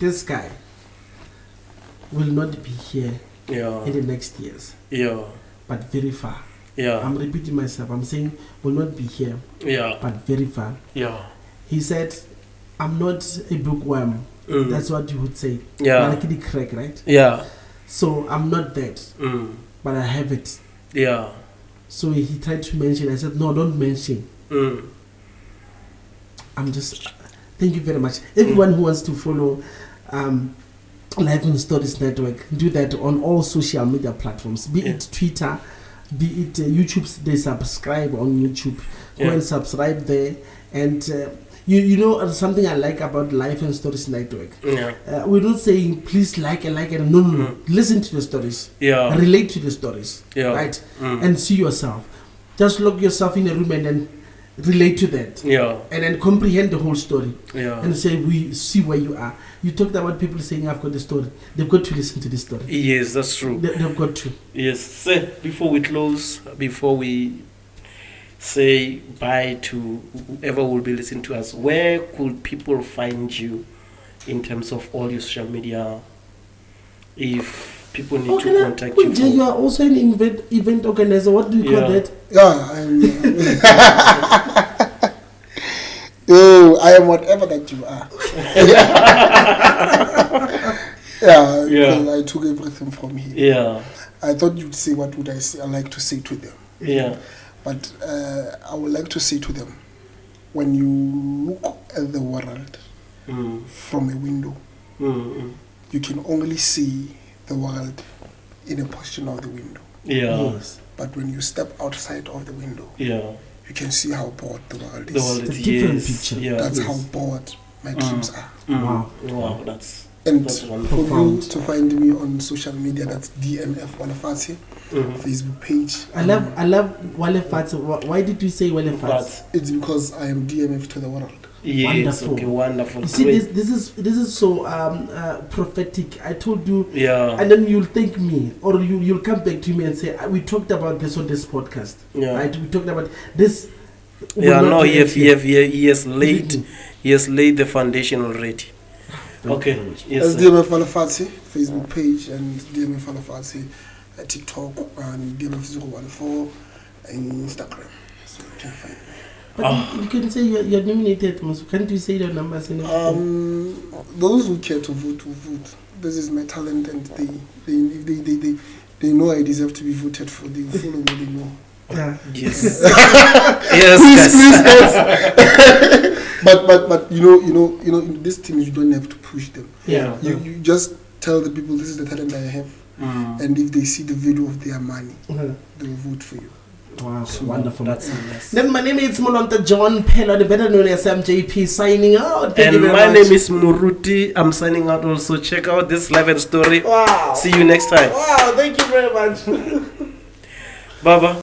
This guy will not be here in the next years. Yeah. But very far. Yeah. I'm repeating myself. I'm saying will not be here. Yeah. But very far. Yeah. He said, I'm not a bookworm. That's what you would say. Yeah. Like crack, right? Yeah. So I'm not that. But I have it. Yeah. So he tried to mention. I said, no, don't mention. I'm just... Thank you very much. Everyone who wants to follow Life in Stories Network, do that on all social media platforms. Be it Twitter, be it YouTube. They subscribe on YouTube. Go and subscribe there. And... You know something I like about Life and Stories Network. We're not saying please like it. No. Listen to the stories. Yeah. Relate to the stories. Yeah. Right. And see yourself. Just lock yourself in a room and then relate to that. Yeah. And then comprehend the whole story. Yeah. And say we see where you are. You talked about people saying I've got the story. They've got to listen to the story. Yes, that's true. They've got to. Yes. So before we close, before we say bye to whoever will be listening to us, where could people find you in terms of all your social media if people need to contact you? You are also an event organizer. What do you call that? I am whatever that you are. I took everything from here. I thought you'd say what would I say. I like to say to them. But I would like to say to them, when you look at the world from a window, you can only see the world in a portion of the window. Yes. But when you step outside of the window, you can see how broad the world is. It's a different picture. That's how broad my dreams are. Wow, that's for you to find me on social media, that's DMF Walefati. Facebook page. I love Walefati. Why did you say Walefati? It's because I am DMF to the world. Yes, wonderful. Okay, wonderful. You see, this is so prophetic. I told you, and then you'll thank me, or you'll come back to me and say, we talked about this on this podcast. Right? We talked about this. He has laid the foundation already. Okay. Yes. DMF Walefati Facebook page and DMF Walefati TikTok and DMF 014 and Instagram. So you can find me. But you can say you're nominated. Can't you say your numbers? Those who care to vote will vote. This is my talent, and they know I deserve to be voted for. They will follow me. They know. Yeah. Yes. Please. But you know, in this team you don't have to push them. Yeah. You just tell the people this is the talent I have, and if they see the value of their money, they will vote for you. Wow, So wonderful. That's nice. Then my name is Molonta John Pella, better known as MJP, signing out. Thank you And very my much. name is Muruti. I'm signing out also. Check out this live and story. Wow. See you next time. Wow, thank you very much. Baba.